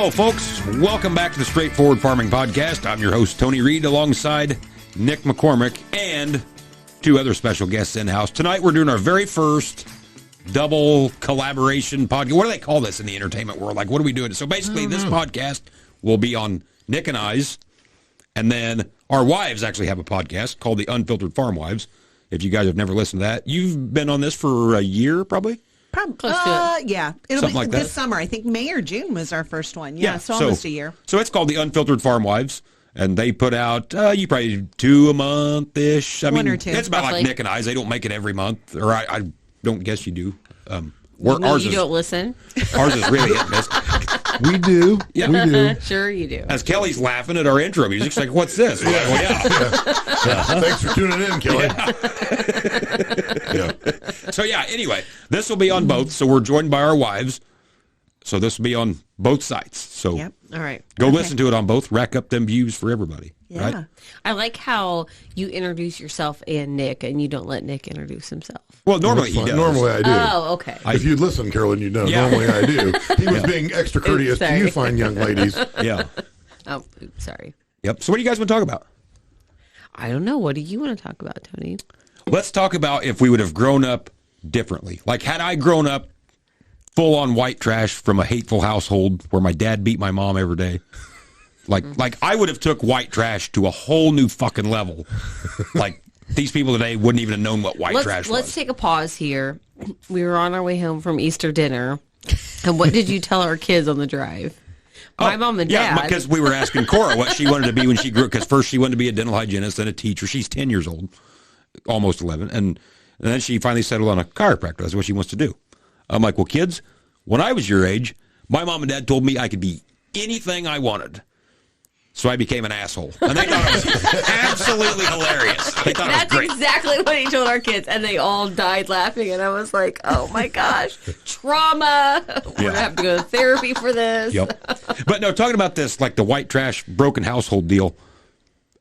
Hello, folks. Welcome back to the Straightforward Farming Podcast. I'm your host, Tony Reed, alongside Nick McCormick and two other special guests in-house. Tonight, we're doing our very first double collaboration podcast. What do they call this in the entertainment world? Like, what are we doing? So basically, this podcast will be on Nick and I's, and then our wives actually have a podcast called The Unfiltered Farm Wives. If you guys have never listened to that, you've been on this for a year, probably? Probably close to it. Yeah. It'll Something be like that. this summer. I think May or June was our first one. Yeah, so almost a year. So it's called The Unfiltered Farm Wives, and they put out, you probably do 2 a month-ish. One or two. It's about roughly. like Nick and I's. They don't make it every month, or I don't guess you do. You don't listen. Ours is really hit and miss. We do. Yeah. We do. Sure you do. As Kelly's laughing at our intro music, she's like, what's this? Well, Thanks for tuning in, Kelly. So, anyway, this will be on both. So we're joined by our wives. So this will be on both sites. So Yep. All right. go listen to it on both. Rack up them views for everybody. Yeah. Right? I like how you introduce yourself and Nick, and you don't let Nick introduce himself. Well, normally he That's does. fine. Normally I do. Oh, okay. If you'd listen, Carolyn, you'd know. Yeah. Normally I do. He was being extra courteous to sorry. you fine young ladies. Yeah. Oh, oops, sorry. Yep. So what do you guys want to talk about? I don't know. What do you want to talk about, Tony? Let's talk about if we would have grown up differently. Like, had I grown up full-on white trash from a hateful household where my dad beat my mom every day, like I would have took white trash to a whole new fucking level. Like, these people today wouldn't even have known what white trash was. Let's take a pause here. We were on our way home from Easter dinner, and what did you tell our kids on the drive? My mom and dad. Yeah, because we were asking Cora what she wanted to be when she grew up. Because first she wanted to be a dental hygienist, then a teacher. She's 10 years old, almost 11. And then she finally settled on a chiropractor. That's what she wants to do. I'm like, well, kids, when I was your age, my mom and dad told me I could be anything I wanted. So I became an asshole. And they thought it was absolutely hilarious. They thought That's it was great. exactly what he told our kids, and they all died laughing. And I was like, "Oh my gosh, trauma! We're gonna have to go to therapy for this." Yep. But no, talking about this, like the white trash, broken household deal,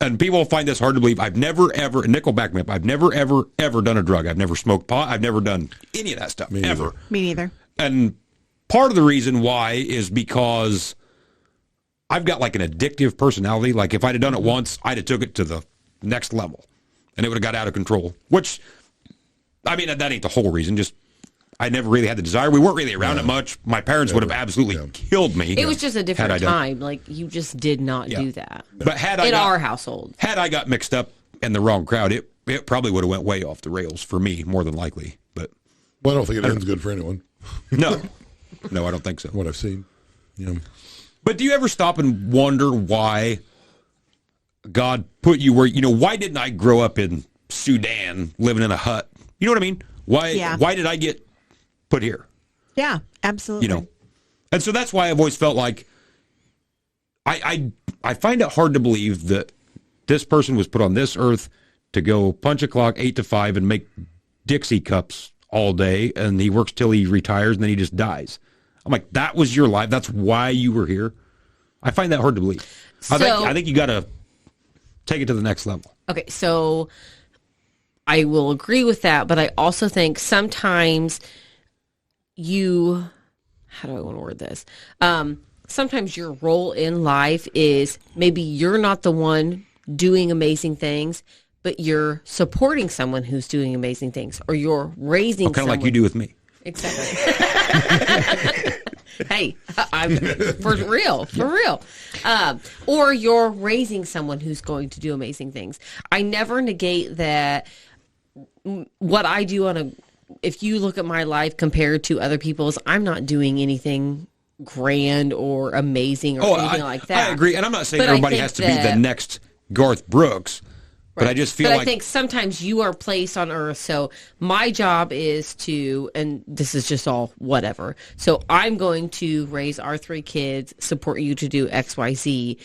and people find this hard to believe. I've never, ever, and Nick will back me up, I've never, ever, ever done a drug. I've never smoked pot. I've never done any of that stuff, ever. Me neither. And part of the reason why is because I've got like an addictive personality. Like if I'd have done it once, I'd have took it to the next level, and it would have got out of control. Which, I mean, that ain't the whole reason. Just I never really had the desire. We weren't really around it much. My parents would have absolutely killed me. It was just a had I different done it. time. Like you just did not do that. But had I in got, our household, had I got mixed up in the wrong crowd, it probably would have went way off the rails for me, more than likely. But Well, I don't think it ends good for anyone. no, I don't think so. What I've seen. Yeah. But do you ever stop and wonder why God put you where, why didn't I grow up in Sudan living in a hut? You know what I mean? Why did I get put here? Yeah, absolutely. And so that's why I've always felt like I find it hard to believe that this person was put on this earth to go punch a clock 8 to 5 and make Dixie cups all day, and he works till he retires and then he just dies. I'm like, that was your life. That's why you were here. I find that hard to believe. I think you got to take it to the next level. okay, so I will agree with that, but I also think sometimes how do I want to word this? Sometimes your role in life is maybe you're not the one doing amazing things, but you're supporting someone who's doing amazing things, or you're raising Kind of someone. like you do with me. Exactly. Hey, I'm for real. Or you're raising someone who's going to do amazing things. I never negate that what I do if you look at my life compared to other people's, I'm not doing anything grand or amazing or anything like that. I agree. And I'm not saying But everybody I think has to be the next Garth Brooks, but I just feel but like I think sometimes you are placed on earth. So my job is to, and this is just all whatever. So I'm going to raise our 3 kids, support you to do X, Y, Z.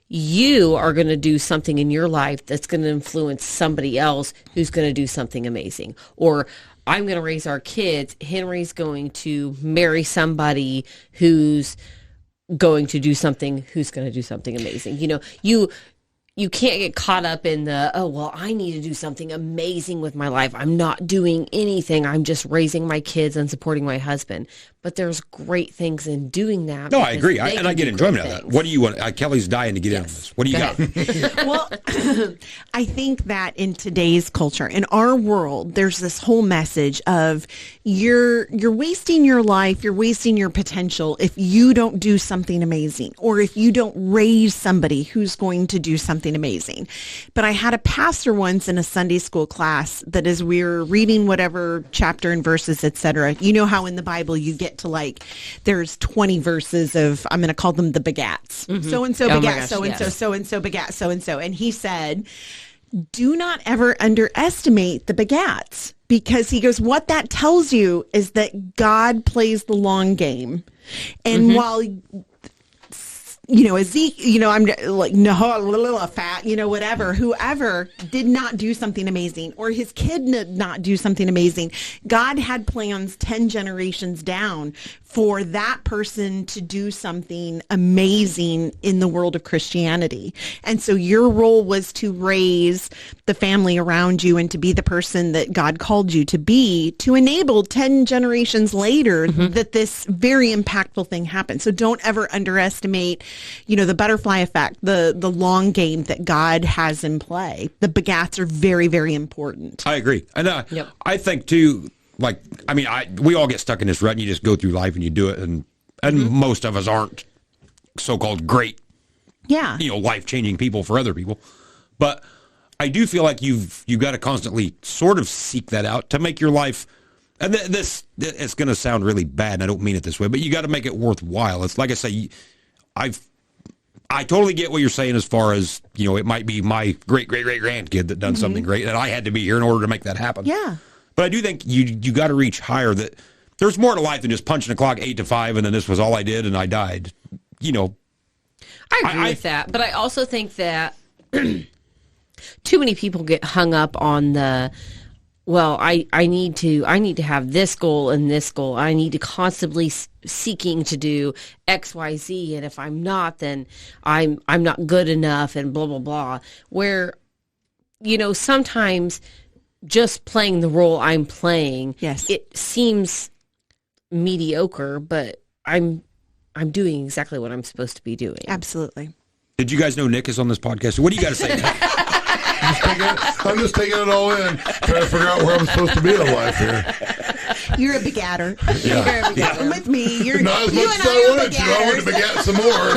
You are going to do something in your life that's going to influence somebody else who's going to do something amazing. Or I'm going to raise our kids. Henry's going to marry somebody who's going to do something amazing. you can't get caught up in the, oh, well, I need to do something amazing with my life. I'm not doing anything. I'm just raising my kids and supporting my husband. But there's great things in doing that. No, I agree. And I get enjoyment out of that. What do you want? Kelly's dying to get in on this. What do you got? Well, I think that in today's culture, in our world, there's this whole message of you're wasting your life, you're wasting your potential if you don't do something amazing, or if you don't raise somebody who's going to do something amazing. But I had a pastor once in a Sunday school class that as we were reading whatever chapter and verses, etc., you know how in the Bible you get to like, there's 20 verses of, I'm going to call them the begats. So-and-so begat so-and-so, so-and-so begat so-and-so. And he said, do not ever underestimate the begats, because he goes, what that tells you is that God plays the long game. And while, Ezekiel, I'm like, no, fat, whatever, whoever did not do something amazing, or his kid did not do something amazing, God had plans 10 generations down for that person to do something amazing in the world of Christianity. And so your role was to raise the family around you and to be the person that God called you to be, to enable 10 generations later that this very impactful thing happened. So don't ever underestimate, the butterfly effect, the long game that God has in play. The begats are very, very important. I agree. And I think too, we all get stuck in this rut, and you just go through life and you do it, and most of us aren't so-called great, life-changing people for other people. But I do feel like you've got to constantly sort of seek that out to make your life, and this it's going to sound really bad, and I don't mean it this way, but you got to make it worthwhile. It's like I say, I totally get what you're saying as far as, it might be my great-great-great-grandkid that done something great, and I had to be here in order to make that happen. Yeah. But I do think you got to reach higher, that there's more to life than just punching a clock 8 to 5 and then this was all I did and I died. I agree with that, but I also think that too many people get hung up on the, well, I need to have this goal and this goal. I need to constantly seeking to do X, Y, Z, and if I'm not, then I'm not good enough, and blah blah blah. Where, sometimes just playing the role I'm playing, it seems mediocre, but I'm doing exactly what I'm supposed to be doing. Absolutely. Did you guys know Nick is on this podcast? What do you got to say, Nick? I'm just taking it all in, trying to figure out where I'm supposed to be in life here. You're a begatter. Yeah. You're a begatter. And with me, you're not as much as I wanted to. I wanted to begat some more.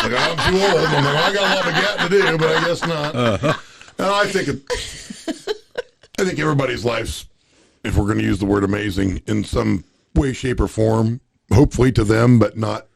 I'm too old. I'm like, I got a lot of begatting to do, but I guess not. And I think everybody's life's, if we're going to use the word amazing, in some way, shape, or form, hopefully to them, but not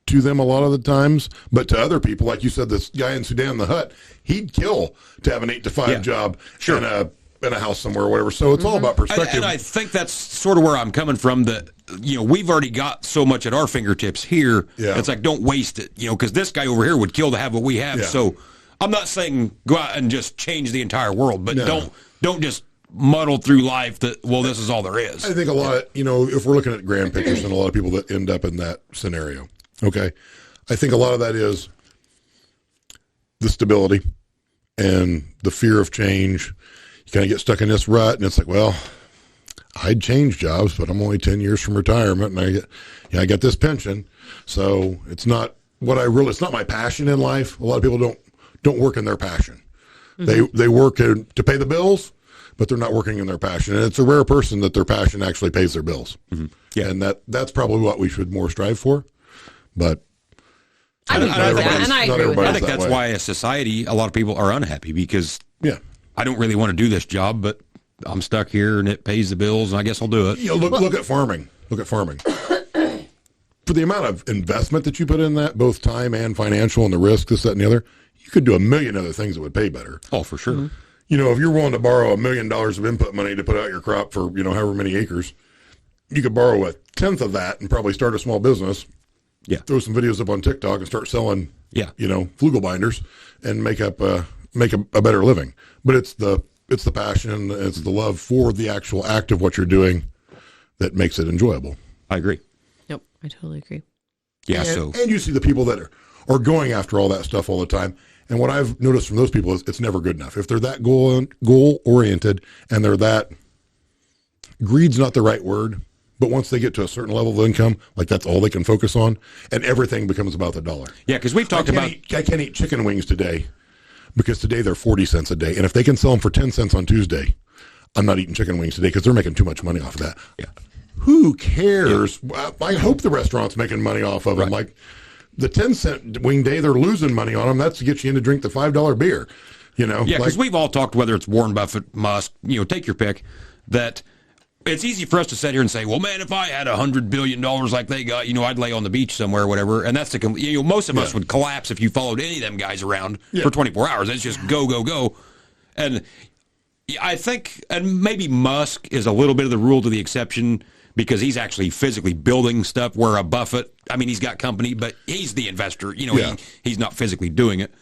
to them a lot of the times. But to other people, like you said, this guy in Sudan, the hut, he'd kill to have an 8 to 5 job in a house somewhere or whatever. So it's all about perspective. And I think that's sort of where I'm coming from, that, we've already got so much at our fingertips here. Yeah. It's like, don't waste it, because this guy over here would kill to have what we have. Yeah. So I'm not saying go out and just change the entire world, but don't just muddle through life that, well, this is all there is. I think a lot, if we're looking at grand pictures and a lot of people that end up in that scenario, okay, I think a lot of that is the stability and the fear of change. You kind of get stuck in this rut, and it's like, well, I'd change jobs, but I'm only 10 years from retirement, and I get this pension, so it's not it's not my passion in life. A lot of people don't work in their passion. They work to pay the bills, but they're not working in their passion. And it's a rare person that their passion actually pays their bills. Yeah, and that's probably what we should more strive for. But I think that's why as society, a lot of people are unhappy, because I don't really want to do this job, but I'm stuck here and it pays the bills, and I guess I'll do it. Look at farming. Look at farming. For the amount of investment that you put in that, both time and financial, and the risk, this, that, and the other, you could do a million other things that would pay better. Oh, for sure. Mm-hmm. If you're willing to borrow $1 million of input money to put out your crop for, however many acres, you could borrow 1/10 of that and probably start a small business. Yeah. Throw some videos up on TikTok and start selling, flugel binders and make a better living. But it's the passion, it's the love for the actual act of what you're doing that makes it enjoyable. I agree. Yep, I totally agree. Yeah. And you see the people that are going after all that stuff all the time. And what I've noticed from those people is it's never good enough. If they're that goal oriented and they're that, greed's not the right word, but once they get to a certain level of income, like that's all they can focus on, and everything becomes about the dollar. Yeah, because we've talked about... I can't eat chicken wings today because today they're 40 cents a day. And if they can sell them for 10 cents on Tuesday, I'm not eating chicken wings today because they're making too much money off of that. Yeah. Who cares? Yeah. I hope the restaurant's making money off of them. Like the 10-cent wing day, they're losing money on them. That's to get you in to drink the $5 beer. You know? Yeah, because we've all talked, whether it's Warren Buffett, Musk, take your pick, that... It's easy for us to sit here and say, well, man, if I had $100 billion like they got, I'd lay on the beach somewhere or whatever. And that's most of us would collapse if you followed any of them guys around for 24 hours. It's just go, go, go. And I think, and maybe Musk is a little bit of the rule to the exception because he's actually physically building stuff where a Buffett, he's got company, but he's the investor. He's not physically doing it.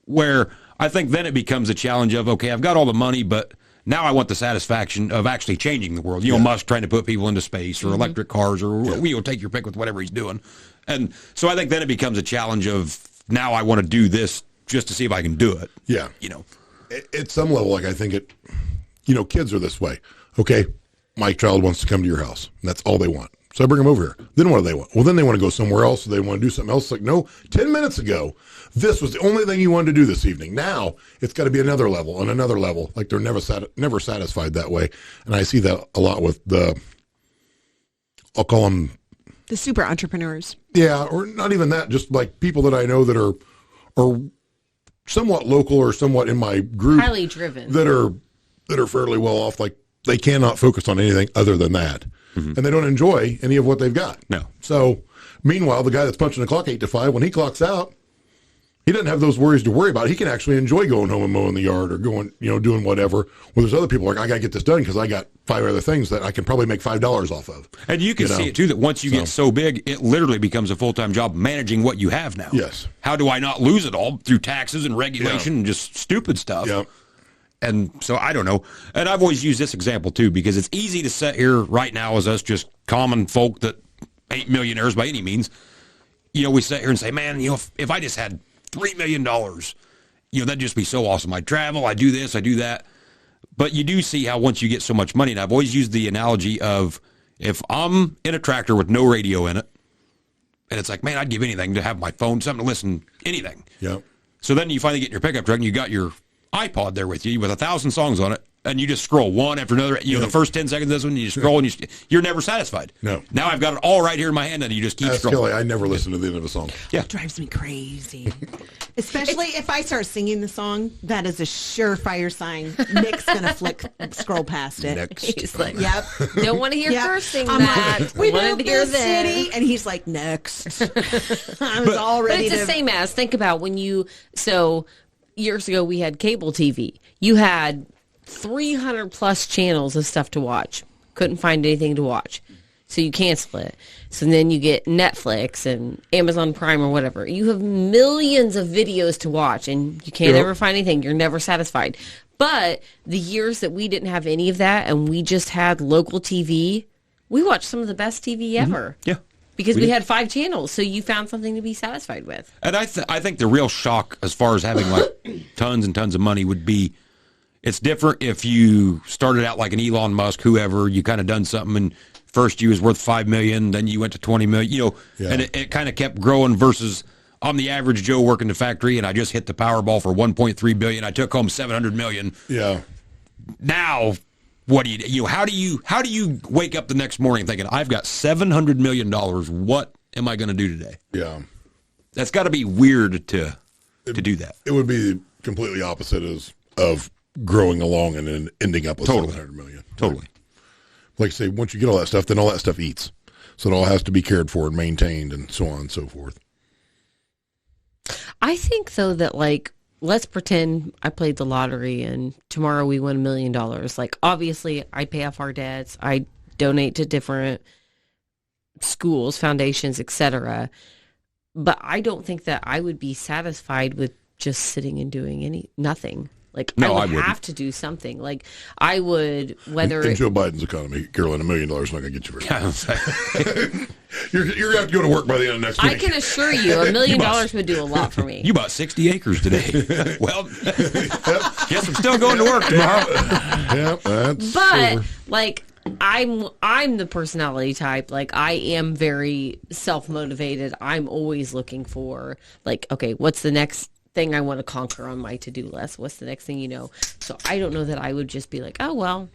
Where I think then it becomes a challenge of, okay, I've got all the money, but now I want the satisfaction of actually changing the world. Musk trying to put people into space or electric cars or take your pick with whatever he's doing. And so I think then it becomes a challenge of now I want to do this just to see if I can do it. Yeah. At some level, like I think kids are this way. Okay, my child wants to come to your house. And that's all they want. So I bring them over here. Then what do they want? Well, then they want to go somewhere else. They want to do something else. Like, no, 10 minutes ago, this was the only thing you wanted to do this evening. Now it's got to be another level and another level. Like they're never satisfied that way. And I see that a lot with I'll call them the super entrepreneurs. Yeah, or not even that. Just like people that I know that are somewhat local or somewhat in my group, highly driven, that are fairly well off. Like they cannot focus on anything other than that. And they don't enjoy any of what they've got. No. So, meanwhile, the guy that's punching the clock 8 to 5, when he clocks out, he doesn't have those worries to worry about. He can actually enjoy going home and mowing the yard or going, doing whatever. Well, there's other people like, I got to get this done because I got 5 other things that I can probably make $5 off of. And you can see it, too, that once you get so big, it literally becomes a full-time job managing what you have now. Yes. How do I not lose it all through taxes and regulation and just stupid stuff? Yeah. And so I don't know. And I've always used this example, too, because it's easy to sit here right now as us just common folk that ain't millionaires by any means. We sit here and say, man, if I just had $3 million, that'd just be so awesome. I'd travel, I'd do this, I'd do that. But you do see how once you get so much money, and I've always used the analogy of if I'm in a tractor with no radio in it, and it's like, man, I'd give anything to have my phone, something to listen, anything. Yeah. So then you finally get in your pickup truck and you got your iPod there with you with 1,000 songs on it, and you just scroll one after another. The first 10 seconds of this one, you just scroll, and you're never satisfied. No. Now I've got it all right here in my hand, and you just keep Ask scrolling. Kelly, I never listen to the end of a song. Yeah. It drives me crazy. Especially if I start singing the song, that is a surefire sign. Nick's going to scroll past it. Next. He's like, Yep. don't want to hear cursing I'm that. like, we wanted moved to hear this this. city. And he's like, next. I was all But ready it's to... the same as, think about when years ago we had cable TV. You had 300 plus channels of stuff to watch. Couldn't find anything to watch. So you cancel it. So then you get Netflix and Amazon Prime or whatever. You have millions of videos to watch and you can't ever find anything. You're never satisfied. But the years that we didn't have any of that and we just had local TV, we watched some of the best TV ever. Yeah. Because we had 5 channels, so you found something to be satisfied with. And I think the real shock as far as having tons and tons of money would be, it's different if you started out like an Elon Musk, whoever, you kind of done something and first you was worth $5 million, then you went to $20 million, and it kind of kept growing versus I'm the average Joe working the factory and I just hit the Powerball for $1.3 billion. I took home $700 million. Yeah. Now, what do you how do you wake up the next morning thinking, I've got $700 million. What am I going to do today? Yeah. That's got to be weird to do that. It would be completely opposite of growing along and then ending up with $700 million. Totally. Like I say, once you get all that stuff, then all that stuff eats. So it all has to be cared for and maintained and so on and so forth. I think, though, that, let's pretend I played the lottery and tomorrow we win $1 million. Obviously, I pay off our debts. I donate to different schools, foundations, etc. But I don't think that I would be satisfied with just sitting and doing nothing. Like, No, I I would wouldn't. have to do something. Like, I would, whether In Joe Biden's economy, Carolyn, $1 million is not going to get you very far. Yeah. You're going to have to go to work by the end of next week. I can assure you, $1 million would do a lot for me. You bought 60 acres today. Well, guess I'm still going to work tomorrow. Yep, that's But over. like, I'm the personality type. Like, I am very self-motivated. I'm always looking for, like, okay, what's the next thing I want to conquer on my to-do list? What's the next thing, So I don't know that I would just be like, oh, well,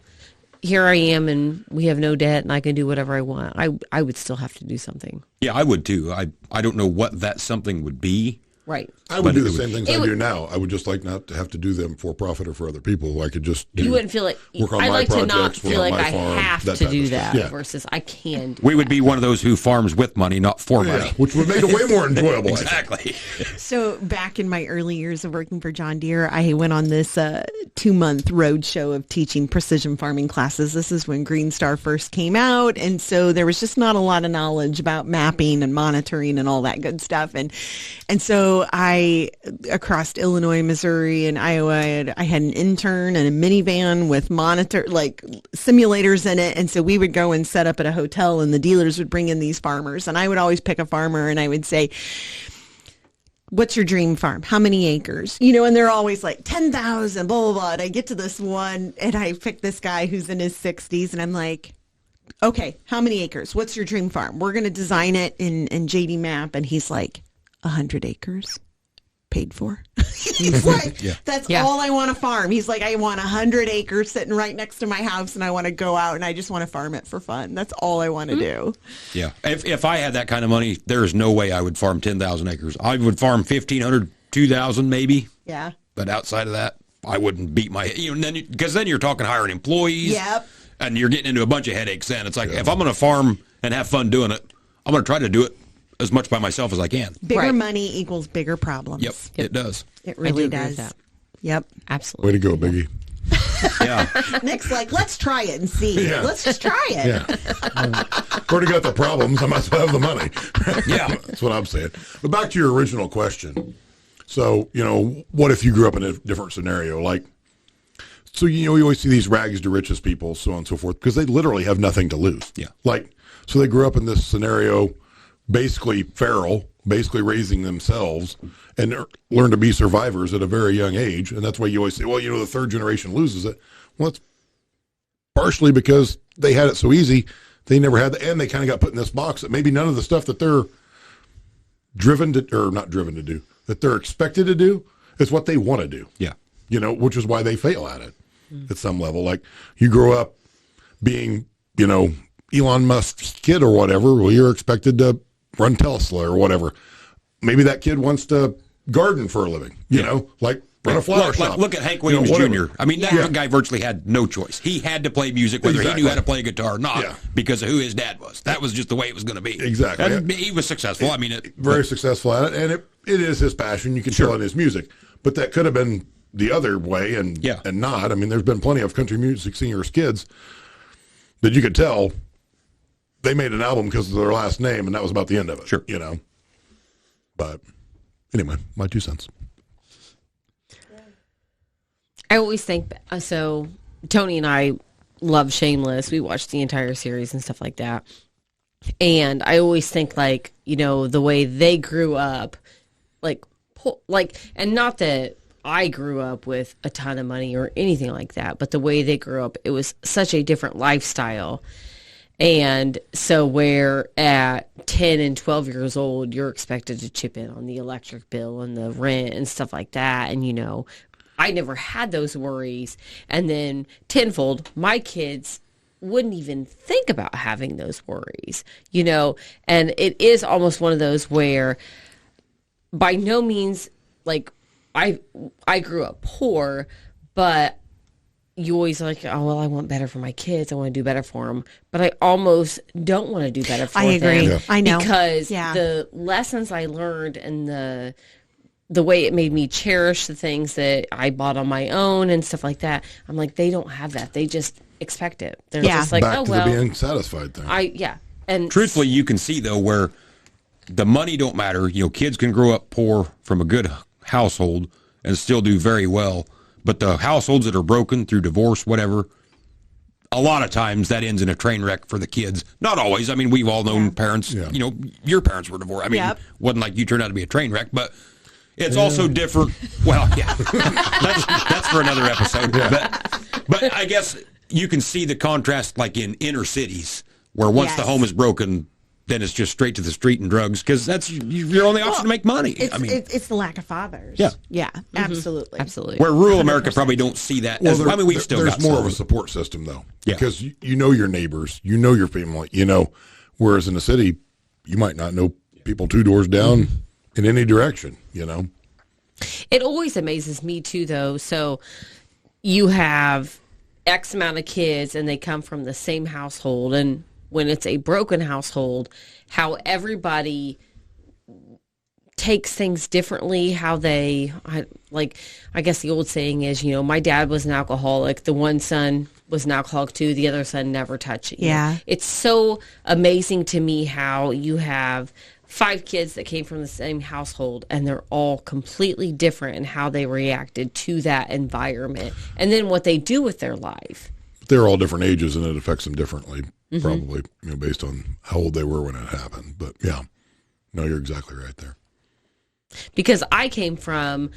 here I am and we have no debt and I can do whatever I want. I would still have to do something. Yeah, I would too. I don't know what that something would be. Right. I would do the same things I do now. I would just like not to have to do them for profit or for other people. I could just You wouldn't feel like, work on I my like to not projects, work feel on like my I farm, have that to type do of stuff. that Yeah. versus I can do We would be one of those who farms with money, not for money. which would make it way more enjoyable. I think. Exactly. So back in my early years of working for John Deere, I went on this 2-month road show of teaching precision farming classes. This is when Green Star first came out. And so there was just not a lot of knowledge about mapping and monitoring and all that good stuff. And so I, across Illinois, Missouri, and Iowa, I had an intern and a minivan with simulators in it. And so we would go and set up at a hotel and the dealers would bring in these farmers. And I would always pick a farmer and I would say, what's your dream farm? How many acres? And they're always like 10,000, blah, blah, blah. And I get to this one and I pick this guy who's in his 60s and I'm like, okay, how many acres? What's your dream farm? We're going to design it in JD Map. And he's like, 100 acres. Paid for. He's like, that's all I want to farm. He's like, I want 100 acres sitting right next to my house and I want to go out and I just want to farm it for fun. That's all I want to do. Yeah. If I had that kind of money, there is no way I would farm 10,000 acres. I would farm 1,500, 2,000 maybe. Yeah. But outside of that, I wouldn't beat my, because then you're talking hiring employees. Yep. And you're getting into a bunch of headaches then. It's like, if I'm going to farm and have fun doing it, I'm going to try to do it as much by myself as I can. Bigger money equals bigger problems. Yep, it does. It really agree with does. that. Yep. Absolutely. Way to go, Biggie. Yeah. Nick's like, let's try it and see. Yeah. Let's just try it. Yeah. Already got the problems. I must have the money. Yeah. That's what I'm saying. But back to your original question. So, what if you grew up in a different scenario? Like, so, you always see these rags to riches people, so on and so forth, because they literally have nothing to lose. Yeah. Like, so they grew up in this scenario, basically feral, basically raising themselves, and learn to be survivors at a very young age. And that's why you always say, well, the third generation loses it. Well, it's partially because they had it so easy. They never had and they kind of got put in this box that maybe none of the stuff that they're not driven to do, that they're expected to do is what they want to do. Yeah. Which is why they fail at it at some level. Like, you grow up being, Elon Musk's kid or whatever. Well, you're expected to run Tesla or whatever. Maybe that kid wants to garden for a living, like run a flower shop. Look at Hank Williams Jr. I mean, that Yeah. guy virtually had no choice. He had to play music, whether he knew how to play guitar or not, because of who his dad was. That was just the way it was going to be. Exactly. And he was successful. I mean, Very successful at it, and it is his passion. You can tell in his music. But that could have been the other way and not. I mean, there's been plenty of country music singers' kids that you could tell they made an album because of their last name, and that was about the end of it. Sure. But anyway, my 2 cents. I always think, so Tony and I love Shameless. We watched the entire series and stuff like that. And I always think, like, the way they grew up, and not that I grew up with a ton of money or anything like that, but the way they grew up, it was such a different lifestyle. And so where at 10 and 12 years old, you're expected to chip in on the electric bill and the rent and stuff like that. And, I never had those worries. And then tenfold, my kids wouldn't even think about having those worries, and it is almost one of those where by no means, like, I grew up poor, but you always like, oh, well, I want better for my kids. I want to do better for them. But I almost don't want to do better for them. I agree. Yeah. I know. Because the lessons I learned and the way it made me cherish the things that I bought on my own and stuff like that, I'm like, they don't have that. They just expect it. They're just like, back oh, to well. the being satisfied thing. And truthfully, you can see, though, where the money don't matter. Kids can grow up poor from a good household and still do very well. But the households that are broken through divorce, whatever, a lot of times that ends in a train wreck for the kids. Not always. I mean, we've all known parents, your parents were divorced. I mean, wasn't like you turned out to be a train wreck, but it's also different. Well, that's for another episode. But I guess you can see the contrast like in inner cities where once the home is broken, then it's just straight to the street and drugs because that's your only option to make money. It's the lack of fathers. Yeah, absolutely. Where rural America 100%. Probably don't see that. Well, I mean, we've still there's got more some. of a support system though, because you know your neighbors, you know your family, whereas in the city, you might not know people 2 doors down in any direction. It always amazes me too, though. So you have X amount of kids, and they come from the same household, and when it's a broken household, how everybody takes things differently, how I guess the old saying is, my dad was an alcoholic, the one son was an alcoholic too, the other son never touched it. Yeah. It's so amazing to me how you have 5 kids that came from the same household and they're all completely different in how they reacted to that environment and then what they do with their life. They're all different ages and it affects them differently, probably, based on how old they were when it happened. But you're exactly right there. Because I came from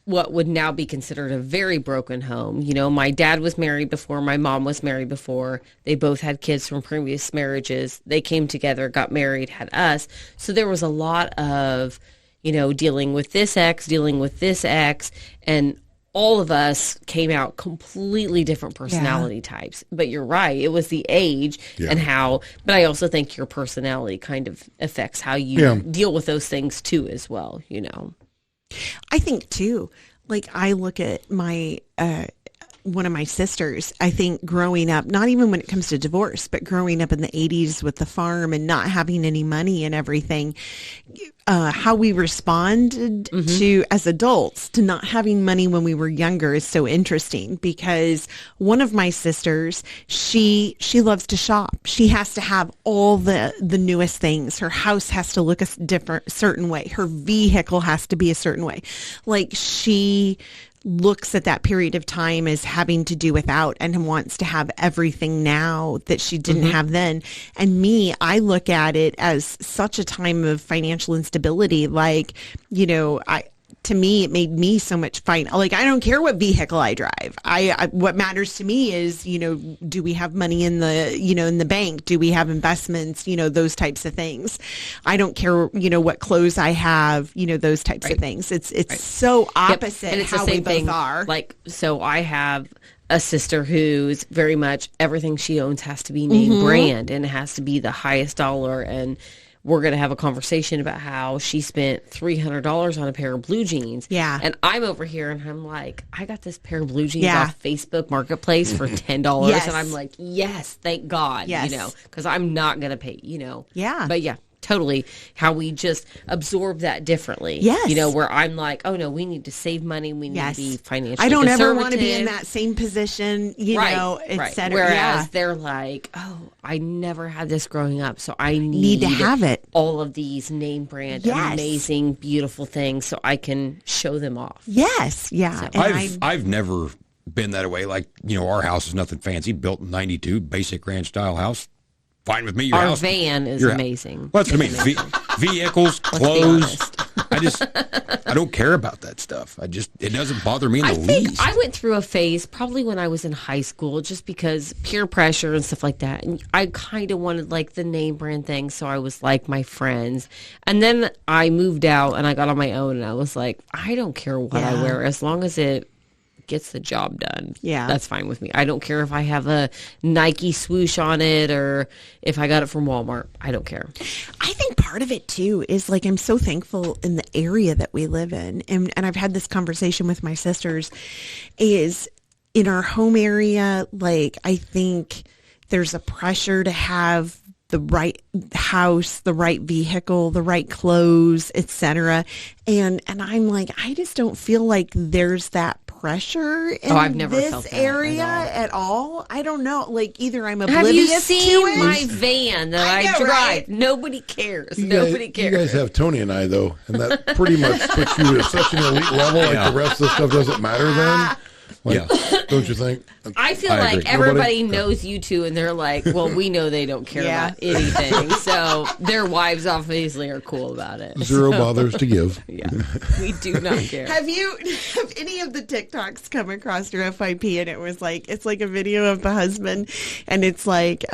what would now be considered a very broken home. My dad was married before, my mom was married before. They both had kids from previous marriages. They came together, got married, had us. So there was a lot of, dealing with this ex, and all of us came out completely different personality types. But you're right. It was the age and how, but I also think your personality kind of affects how you deal with those things too as well, I think too, like I look at my, one of my sisters, I think growing up, not even when it comes to divorce, but growing up in the 80s with the farm and not having any money and everything, how we responded to as adults to not having money when we were younger is so interesting because one of my sisters, she loves to shop. She has to have all the newest things. Her house has to look a certain way. Her vehicle has to be a certain way. Like she looks at that period of time as having to do without and wants to have everything now that she didn't have then. And me, I look at it as such a time of financial instability. Like, to me, it made me so much fine. Like, I don't care what vehicle I drive. What matters to me is, do we have money in the, in the bank? Do we have investments? Those types of things. I don't care, what clothes I have, those types of things. It's so opposite and it's how the same we both thing. are. Like, so I have a sister who's very much everything she owns has to be name brand and it has to be the highest dollar. And we're going to have a conversation about how she spent $300 on a pair of blue jeans. Yeah. And I'm over here and I'm like, I got this pair of blue jeans off Facebook Marketplace for $10. Yes. And I'm like, yes, thank God, because I'm not going to pay, Yeah. But totally how we just absorb that differently. Yes. Where I'm like, oh no, we need to save money. We need to be financially I don't ever want to conservative. be in that same position, et cetera. Whereas they're like, oh, I never had this growing up, so I need to have it. All of these name brand, amazing, beautiful things so I can show them off. Yes. Yeah. So, and I've never been that way. Like, our house is nothing fancy, built in 92, basic ranch style house. Fine with me. Your Our house, van is amazing. Well, that's what I mean. Vehicles, clothes. I don't care about that stuff. It doesn't bother me in the least. I went through a phase probably when I was in high school, just because peer pressure and stuff like that. And I kind of wanted like the name brand thing. So I was like my friends. And then I moved out and I got on my own and I was like, I don't care what I wear as long as it gets the job done. Yeah. That's fine with me. I don't care if I have a Nike swoosh on it or if I got it from Walmart. I don't care. I think part of it too is like I'm so thankful in the area that we live in. And I've had this conversation with my sisters is in our home area, like I think there's a pressure to have the right house, the right vehicle, the right clothes, etc. And I'm like, I just don't feel like there's that pressure in I've never this felt that area at all. I don't know. Like either I'm Have oblivious you seen to it. my van that I, I know, drive? right? Nobody cares. You Nobody guys, cares. You guys have Tony and I, though, and that pretty much puts you at such an elite level. Like Yeah. the rest of the stuff doesn't matter then. Like, Yeah. don't you think? I feel I like agree. everybody knows you two, and they're like, well, we know they don't care Yeah. about anything. So their wives obviously are cool about it. Zero bothers to give. Yeah, we do not care. Have any of the TikToks come across your FYP? And it was like, it's like a video of the husband, and it's like,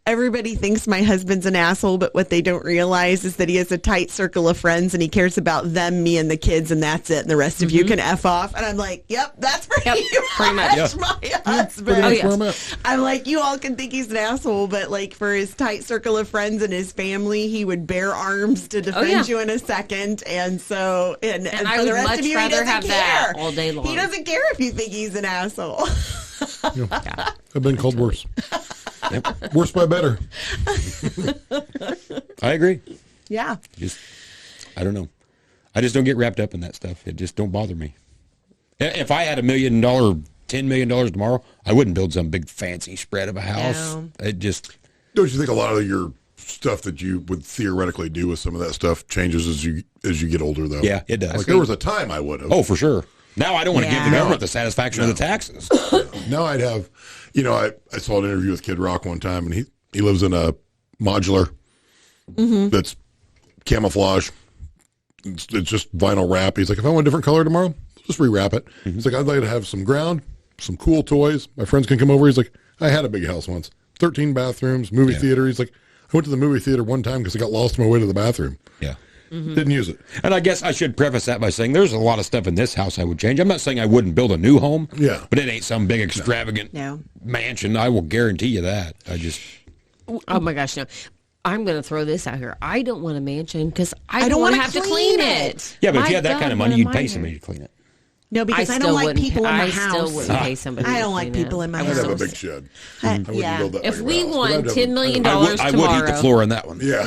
everybody thinks my husband's an asshole, but what they don't realize is that he has a tight circle of friends and he cares about them, me, and the kids, and that's it. And the rest of you can F off. And I'm like, yep, that's pretty much my husband. Oh, yeah. I'm like, you all can think he's an asshole, but like for his tight circle of friends and his family, he would bear arms to defend you in a second. And so, and I for the would rest much of you, he rather doesn't have care. that all day long. He doesn't care if you think he's an asshole. I've been called worse. Yep. Worse by better. I agree. Yeah. I don't know. I just don't get wrapped up in that stuff. It just don't bother me. If I had $1 million, $10 million tomorrow, I wouldn't build some big fancy spread of a house. No. It just, Don't you think a lot of your stuff that you would theoretically do with some of that stuff changes as you get older, though? yeah, it does. Like there was a time I would have. Oh, for sure. Now I don't want to give the Yeah. government the satisfaction of the taxes. Now I'd have, I saw an interview with Kid Rock one time, and he lives in a modular that's camouflage. It's just vinyl wrap. He's like, if I want a different color tomorrow, just rewrap it. He's like, I'd like to have some ground, some cool toys. My friends can come over. He's like, I had a big house once, 13 bathrooms, movie theater. He's like, I went to the movie theater one time because I got lost on my way to the bathroom. Yeah. Didn't use it. And I guess I should preface that by saying there's a lot of stuff in this house I would change. I'm not saying I wouldn't build a new home. Yeah. But it ain't some big extravagant No. mansion. I will guarantee you that. I just, Oh my gosh, no. I'm going to throw this out here. I don't want a mansion because I don't don't want to wanna have to clean clean it. it. yeah, but if My you had that God, kind of what money, a you'd pay miser. somebody to clean it. No, because I don't still like wouldn't people pay- in my I house. still wouldn't pay somebody. I to don't like clean people it. in my I'd house. have a big shed. Yeah. I wouldn't build that If like a we house, but won I'd have $10 million I would eat the tomorrow, floor on that one. Yeah.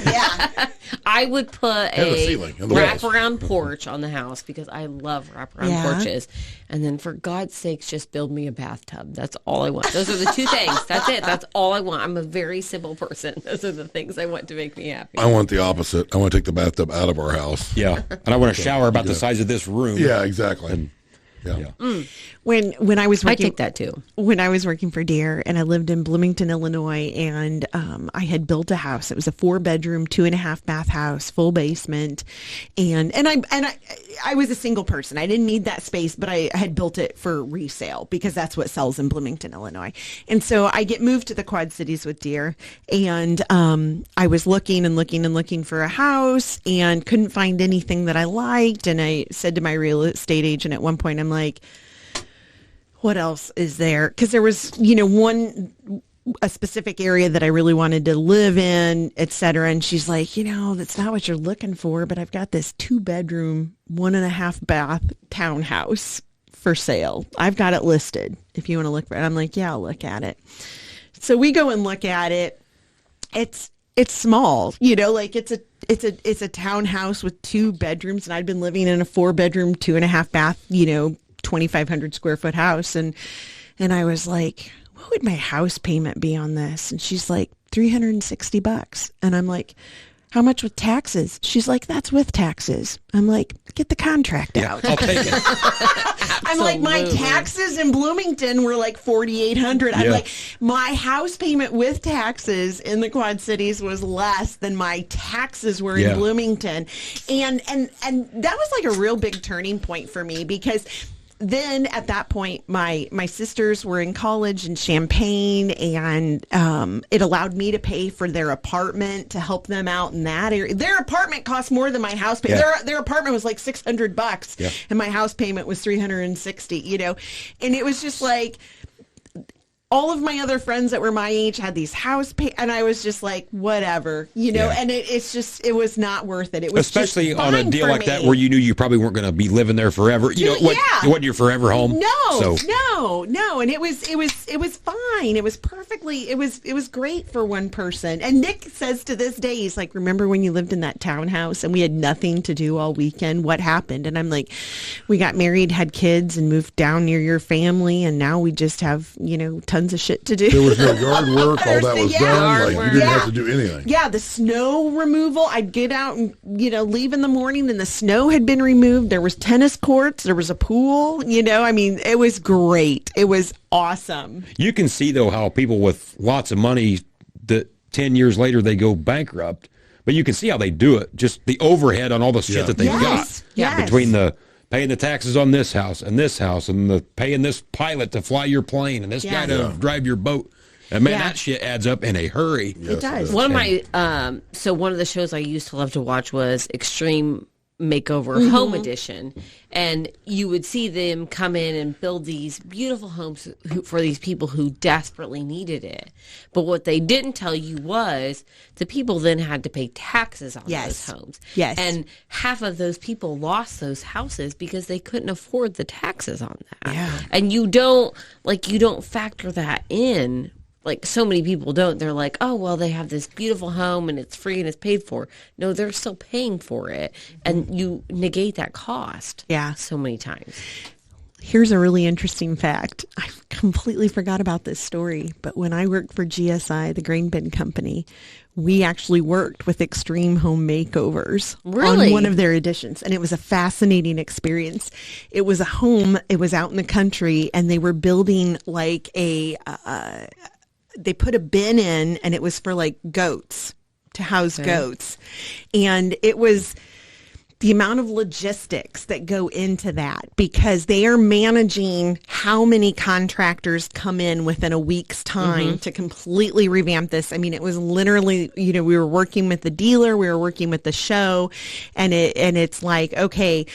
Yeah. I would put And the a ceiling and the walls. wraparound porch on the house because I love wraparound Yeah. porches. And then for God's sakes, just build me a bathtub. That's all I want. Those are the two things. That's it. That's all I want. I'm a very simple person. Those are the things I want to make me happy. I want the opposite. I want to take the bathtub out of our house. Yeah. And I want a shower about the size of this room. Yeah, exactly. Yeah. When I was I working, take that too. when I was working for Deere, and I lived in Bloomington, Illinois, and I had built a house. It was a 4-bedroom, 2.5 bath house, full basement, and I was a single person. I didn't need that space, but I had built it for resale because that's what sells in Bloomington, Illinois. And so I get moved to the Quad Cities with Deere, and I was looking and looking and looking for a house and couldn't find anything that I liked. And I said to my real estate agent at one point, I'm like, what else is there? Because there was, a specific area that I really wanted to live in, et cetera. And she's like, that's not what you're looking for, but I've got this 2-bedroom, 1.5 bath townhouse for sale. I've got it listed if you want to look for it. I'm like, yeah, I'll look at it. So we go and look at it. It's small, like it's a townhouse with 2 bedrooms, and I'd been living in a 4-bedroom, 2.5 bath, 2,500 square foot house. And I was like, what would my house payment be on this? And she's like, $360. And I'm like, how much with taxes? She's like, that's with taxes. I'm like, get the contract out. I'll take it. I'm like, my taxes in Bloomington were like $4,800. I'm Yeah. like, my house payment with taxes in the Quad Cities was less than my taxes were Yeah. in Bloomington. And that was like a real big turning point for me because then at that point, my sisters were in college in Champaign, and it allowed me to pay for their apartment to help them out in that area. Their apartment cost more than my house payment. Yeah. Their apartment was like $600, Yeah. and my house payment was $360. And it was just like all of my other friends that were my age had these and I was just like, whatever, and it was not worth it. It was especially just on a fine deal for like me. that where you knew you probably weren't going to be living there forever. It wasn't your forever home. No, and it was fine. It was perfectly. It was great for one person. And Nick says to this day, he's like, remember when you lived in that townhouse and we had nothing to do all weekend? What happened? And I'm like, we got married, had kids, and moved down near your family, and now we just have tons of shit to do. There was no yard work. All that was done. Like, you didn't have to do anything. Yeah, the snow removal. I'd get out and leave in the morning, and the snow had been removed. There was tennis courts. There was a pool. I mean, it was great. It was awesome. You can see though how people with lots of money that 10 years later they go bankrupt, but you can see how they do it. Just the overhead on all the shit that they've got between the paying the taxes on this house and the paying this pilot to fly your plane and this guy to drive your boat. And man, that shit adds up in a hurry. It does. One of my one of the shows I used to love to watch was Extreme Makeover Home Edition, and you would see them come in and build these beautiful homes for these people who desperately needed it. But what they didn't tell you was the people then had to pay taxes on those homes. Yes. And half of those people lost those houses because they couldn't afford the taxes on that. Yeah. And you don't factor that in. Like so many people don't. They're like, oh, well, they have this beautiful home and it's free and it's paid for. No, they're still paying for it. And you negate that cost so many times. Here's a really interesting fact. I completely forgot about this story, but when I worked for GSI, the grain bin company, we actually worked with Extreme Home Makeovers on one of their editions, and it was a fascinating experience. It was a home, it was out in the country, and they were building like they put a bin in, and it was for like goats, to house goats. And it was the amount of logistics that go into that, because they are managing how many contractors come in within a week's time to completely revamp this. I mean, it was literally, we were working with the dealer, we were working with the show, and it's like, okay,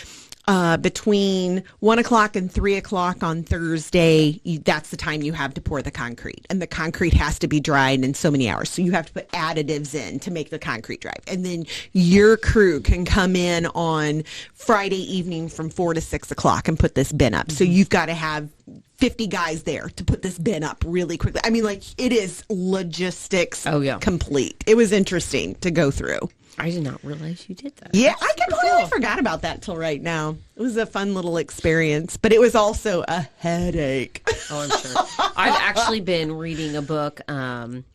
between 1 o'clock and 3 o'clock on Thursday, that's the time you have to pour the concrete. And the concrete has to be dried in so many hours. So you have to put additives in to make the concrete dry. And then your crew can come in on Friday evening from 4 to 6 o'clock and put this bin up. So you've got to have 50 guys there to put this bin up really quickly. I mean, like, it is logistics complete. It was interesting to go through. I did not realize you did that. Yeah, I completely forgot about that till right now. It was a fun little experience, but it was also a headache. Oh, I'm sure. I've actually been reading a book.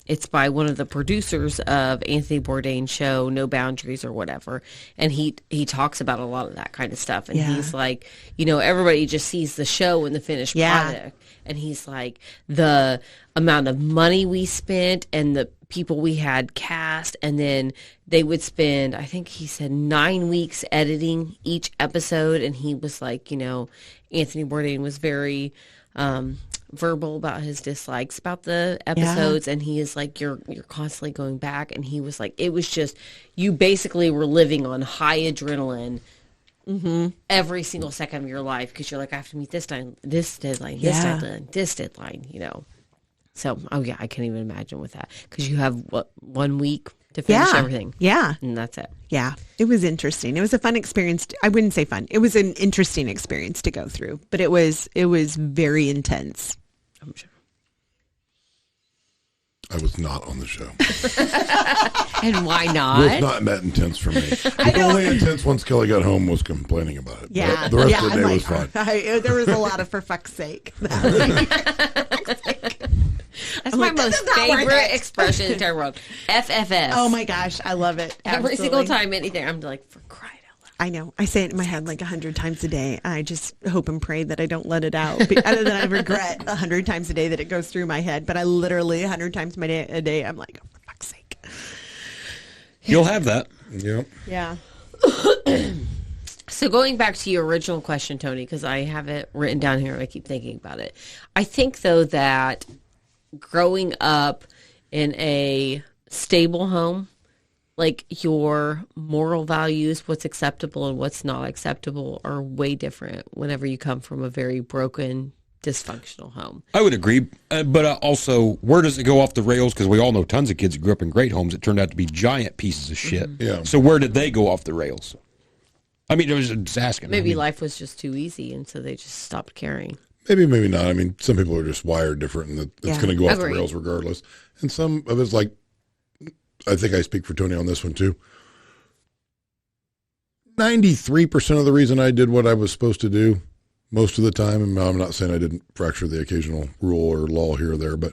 It's by one of the producers of Anthony Bourdain's show, No Boundaries or whatever. And he talks about a lot of that kind of stuff. And he's like, everybody just sees the show and the finished product. And he's like, the amount of money we spent and the people we had cast, and then they would spend, I think he said 9 weeks editing each episode. And he was like, Anthony Bourdain was very verbal about his dislikes about the episodes, and he is like, you're constantly going back. And he was like, it was just, you basically were living on high adrenaline every single second of your life, because you're like, I have to meet this deadline, this deadline, this deadline, So, I can't even imagine with that, because you have 1 week to finish everything. Yeah. And that's it. Yeah. It was interesting. It was a fun experience. I wouldn't say fun. It was an interesting experience to go through, but it was very intense. I'm sure. I was not on the show. And why not? It was not that intense for me. The only intense once Kelly got home was complaining about it. Yeah. The rest of the day was fine. There was a lot of for fuck's sake. That's my most favorite expression in the entire world. FFS. Oh my gosh, I love it. Every single time anything, I'm like, for crying out loud. I know. I say it in my head like 100 times a day. I just hope and pray that I don't let it out. Other than I regret 100 times a day that it goes through my head. But I literally 100 times a day, I'm like, oh, for fuck's sake. You'll have that. Yep. Yeah. So going back to your original question, Tony, because I have it written down here and I keep thinking about it. I think, though, that growing up in a stable home, like, your moral values, what's acceptable and what's not acceptable, are way different whenever you come from a very broken dysfunctional home. I would agree, but also, where does it go off the rails? Because we all know tons of kids that grew up in great homes that turned out to be giant pieces of shit. Yeah. So where did they go off the rails? I mean, I was just asking. Maybe life was just too easy, and so they just stopped caring. Maybe, maybe not. I mean, some people are just wired different, and it's going to go off the Agreed. rails regardless. And some of it's like, I think I speak for Tony on this one too. 93% of the reason I did what I was supposed to do most of the time, and I'm not saying I didn't fracture the occasional rule or law here or there, but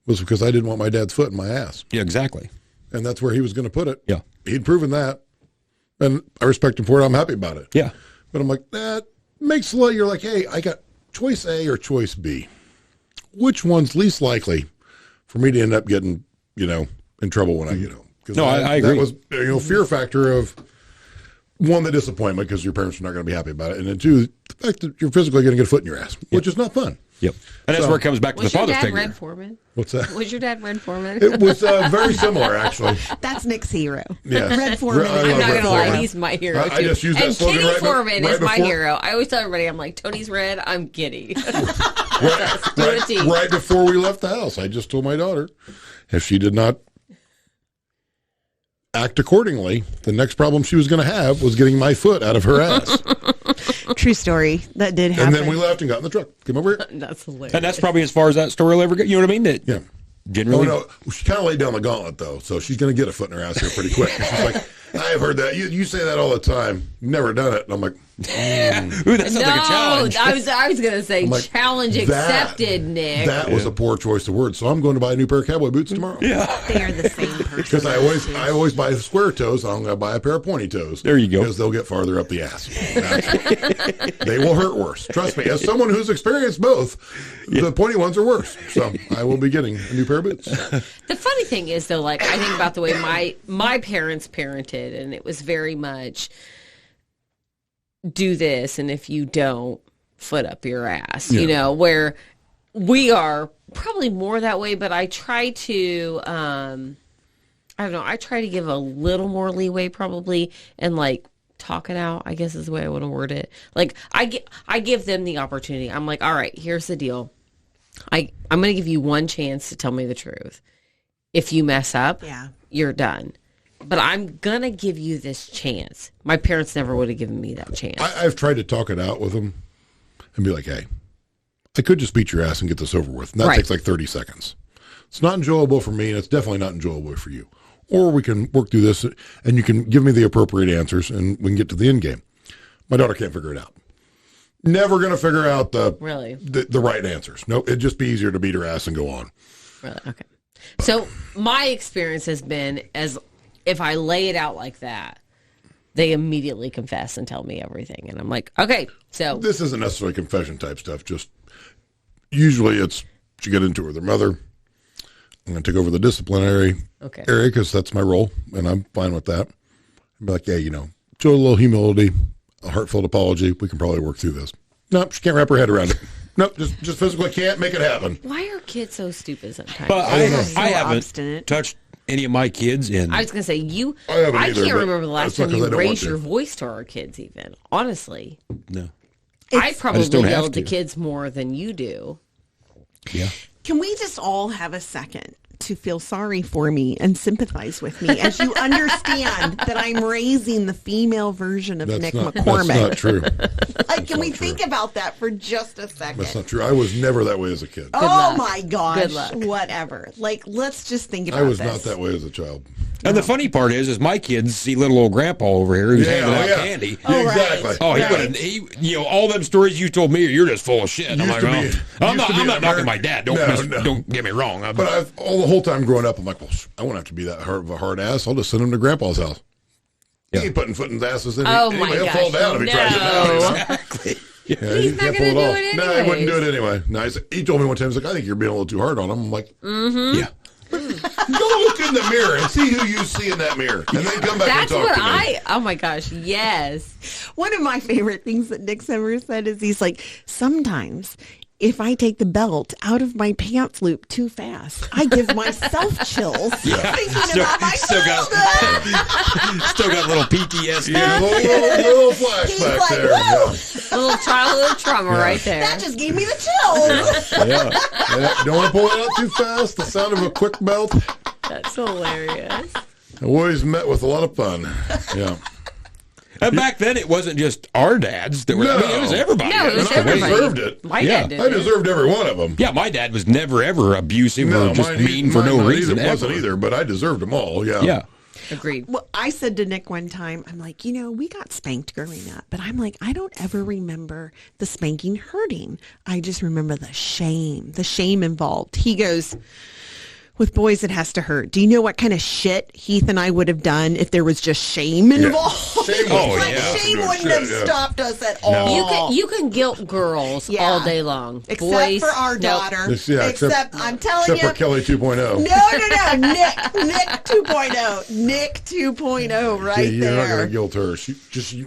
was because I didn't want my dad's foot in my ass. Yeah, exactly. And that's where he was going to put it. Yeah. He'd proven that. And I respect him for it. I'm happy about it. Yeah. But I'm like, that makes a lot. You're like, hey, I got choice A or choice B. Which one's least likely for me to end up getting, in trouble when I get home? No, I agree. That was, fear factor of, one, the disappointment because your parents are not going to be happy about it. And then two, the fact that you're physically going to get a foot in your ass, which is not fun. Yep. And that's where it comes back to the father figure. Was your dad Red Foreman? What's that? Was your dad Red Foreman? It was very similar, actually. That's Nick's hero. Yeah. Red Foreman. I I'm love not Red going to lie, Foreman. he's my hero I too. just used that and slogan Kitty right Foreman is my before- hero. I always tell everybody, I'm like, Tony's red, I'm Kitty. Right before we left the house, I just told my daughter if she did not act accordingly, the next problem she was going to have was getting my foot out of her ass. True story. That did happen. And then we left and got in the truck. Came over here. That's hilarious. And that's probably as far as that story will ever get. You know what I mean? That Yeah. generally. Oh, no. She kind of laid down the gauntlet, though, so she's going to get a foot in her ass here pretty quick. She's like, I've heard that. You say that all the time. You've never done it. And I'm like, Ooh, that sounds like a challenge. I was going to say like, challenge accepted, Nick. that was a poor choice of words. So I'm going to buy a new pair of cowboy boots tomorrow. Yeah. They are the same person. Because I always buy square toes. I'm going to buy a pair of pointy toes. There you go. Because they'll get farther up the ass. They will hurt worse. Trust me. As someone who's experienced both, the pointy ones are worse. So I will be getting a new pair of boots. The funny thing is, though, like I think about the way my parents parented, and it was very much do this, and if you don't, foot up your ass. Yeah. Where we are probably more that way, but I try to, I don't know, I try to give a little more leeway probably, and like talk it out, I guess is the way I want to word it. Like I give them the opportunity. I'm like, all right, here's the deal. I'm going to give you one chance to tell me the truth. If you mess up, you're done. But I'm going to give you this chance. My parents never would have given me that chance. I've tried to talk it out with them and be like, hey, I could just beat your ass and get this over with. And that takes like 30 seconds. It's not enjoyable for me, and it's definitely not enjoyable for you. Or we can work through this, and you can give me the appropriate answers, and we can get to the end game. My daughter can't figure it out. Never going to figure out the right answers. No, it'd just be easier to beat her ass and go on. Really? Okay. So my experience has been as if I lay it out like that, they immediately confess and tell me everything. And I'm like, okay, so. This isn't necessarily confession type stuff. Just usually it's you get into it with her mother. I'm going to take over the disciplinary area because that's my role, and I'm fine with that. I'd be like, yeah, show a little humility, a heartfelt apology. We can probably work through this. Nope, she can't wrap her head around it. Nope, just physically can't make it happen. Why are kids so stupid sometimes? But I haven't obstinate. touched any of my kids in. I was going to say, I can't remember the last time you raised your voice to our kids even. Honestly. No. I probably don't have yell at to. the kids more than you do. Yeah. Can we just all have a second to feel sorry for me and sympathize with me as you understand that I'm raising the female version of Nick McCormick? That's not true. Can we think about that for just a second? That's not true. I was never that way as a kid. Oh my gosh. Good luck. Whatever. Let's just think about I was this. not that way as a child. And the funny part is my kids see little old grandpa over here who's handing out candy. Oh, exactly. right. Oh, he would have, all them stories you told me, you're just full of shit. I'm like, I'm not knocking my dad. Don't get me wrong. But the whole time growing up, I'm like, well, I won't have to be that hard of a hard ass. I'll just send him to Grandpa's house. Yeah. He ain't putting foot in his asses. Oh, my He'll gosh. fall down if he tries it now. Exactly. Yeah, He's not going to do it No, he wouldn't do it anyway. No, he told me one time, he's like, I think you're being a little too hard on him. I'm like, Yeah. go look in the mirror and see who you see in that mirror. And then come back That's and talk what to me. oh my gosh, yes. One of my favorite things that Nick's ever said is he's like, sometimes if I take the belt out of my pants loop too fast, I give myself chills thinking about my childhood. Still got a little PTSD. Yeah, little flashback like, there. woo! Yeah. Little childhood trauma right there. That just gave me the chills. Yeah. Don't want to pull it out too fast. The sound of a quick belt. That's hilarious. Always met with a lot of fun. Yeah. And back then, it wasn't just our dads that were. I mean, it was everybody. No, it was And I everybody. deserved it. My Yeah. dad did. I deserved every one of them. Yeah, my dad was never ever abusive or just mean for no reason. It wasn't ever. either, but I deserved them all. Yeah. Yeah. Agreed. Well, I said to Nick one time, I'm like, we got spanked growing up, but I'm like, I don't ever remember the spanking hurting. I just remember the shame involved. He goes, with boys, it has to hurt. Do you know what kind of shit Heath and I would have done if there was just shame involved? Shame Shame wouldn't have stopped us at all. You can guilt girls all day long. Except Boys, for our nope. daughter. Except I'm telling except you. for Kelly 2.0. No. Nick 2.0. Nick 2.0 right You're not there. going to guilt her. She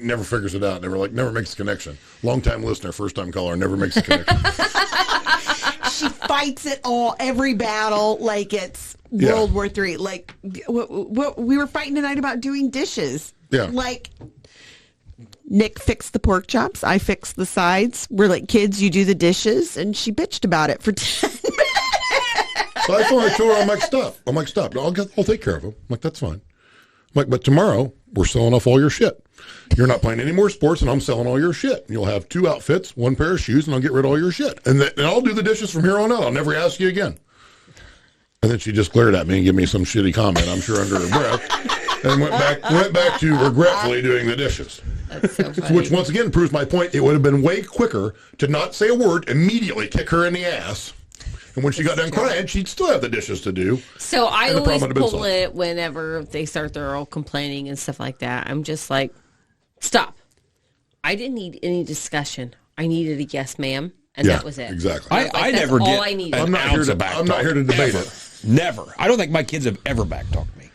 never figures it out. Never makes a connection. Long-time listener, first-time caller, never makes a connection. She fights it all, every battle, like it's World War III. Like, we were fighting tonight about doing dishes. Yeah. Like, Nick fixed the pork chops. I fixed the sides. We're like, kids, you do the dishes. And she bitched about it for 10 minutes. So I told her, I'm like, stop. I'll take care of them. I'm like, that's fine. I'm like, but tomorrow, we're selling off all your shit. You're not playing any more sports, and I'm selling all your shit. You'll have 2 outfits, 1 pair of shoes, and I'll get rid of all your shit. And I'll do the dishes from here on out. I'll never ask you again. And then she just glared at me and gave me some shitty comment, I'm sure under her breath, and went back to regretfully doing the dishes. That's so funny. Which once again proves my point. It would have been way quicker to not say a word, immediately kick her in the ass. And when she got done crying, she'd still have the dishes to do. So I always pull solved. it whenever they start their own complaining and stuff like that. I'm just like, stop. I didn't need any discussion. I needed a yes, ma'am, and that was it. Exactly. I that's never all get I needed. an I'm not here ounce to. of back I'm not here to debate ever. it. Never. I don't think my kids have ever backtalked me.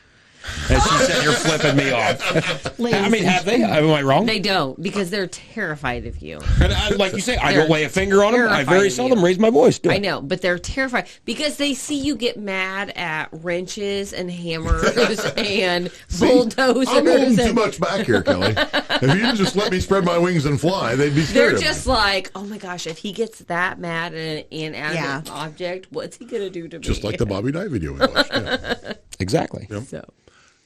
And she's sitting here flipping me off. I mean, have they? Am I wrong? They don't, because they're terrified of you. And like you say, I don't lay a finger on them. I very seldom raise my voice. I know, but they're terrified because they see you get mad at wrenches and hammers and bulldozers. I'm holding too and much back here, Kelly. If you just let me spread my wings and fly, they'd be scared they're of me. just like, oh my gosh, if he gets that mad at an inanimate object, what's he going to do to me? Just like the Bobby Knight video we watched. Yeah. Exactly. So,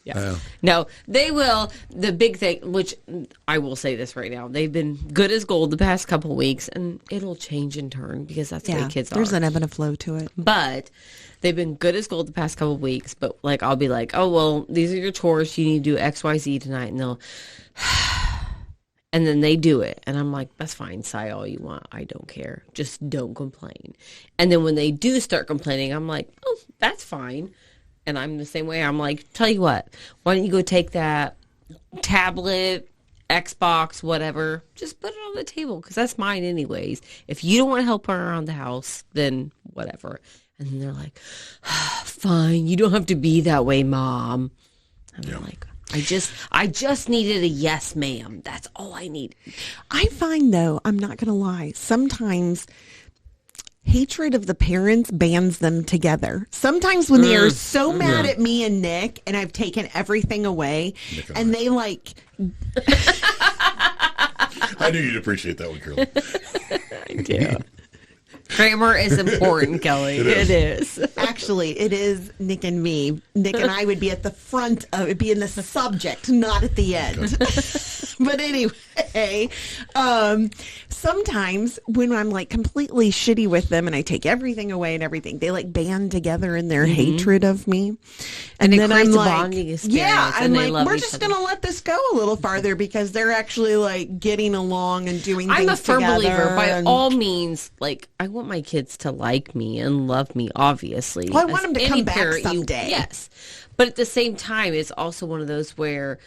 yeah. No, they will. The big thing, which I will say this right now, they've been good as gold the past couple of weeks, and it'll change in turn because that's the way kids are. There's an ebb and a flow to it. But they've been good as gold the past couple of weeks. But like, I'll be like, oh, well, these are your chores. You need to do X, Y, Z tonight. And they'll, and then they do it. And I'm like, that's fine. Sigh all you want. I don't care. Just don't complain. And then when they do start complaining, I'm like, oh, that's fine. And I'm the same way. I'm like, tell you what, why don't you go take that tablet, Xbox, whatever, just put it on the table because that's mine anyways. If you don't want to help her around the house, then whatever. And then they're like, fine, you don't have to be that way, Mom. And I'm like, I just needed a yes, ma'am. That's all I need. I find, though, I'm not going to lie, sometimes hatred of the parents bands them together. Sometimes when they are so mad at me and Nick, and I've taken everything away, and they like... I knew you'd appreciate that one, Curly. I do. Grammar is important, Kelly. It is. Actually, it is Nick and me. Nick and I would be at the front of it, be in the subject, not at the end. But anyway, sometimes when I'm like completely shitty with them and I take everything away and everything, they like band together in their hatred of me. And it then creates I'm a like, bonding experience, yeah, I'm and they like, love we're each just other. going to let this go a little farther because they're actually like getting along and doing I'm things a firm together. believer. By and- all means, like, I want my kids to like me and love me, obviously. Well, I want As them to any come back parent, someday. Yes. But at the same time, it's also one of those where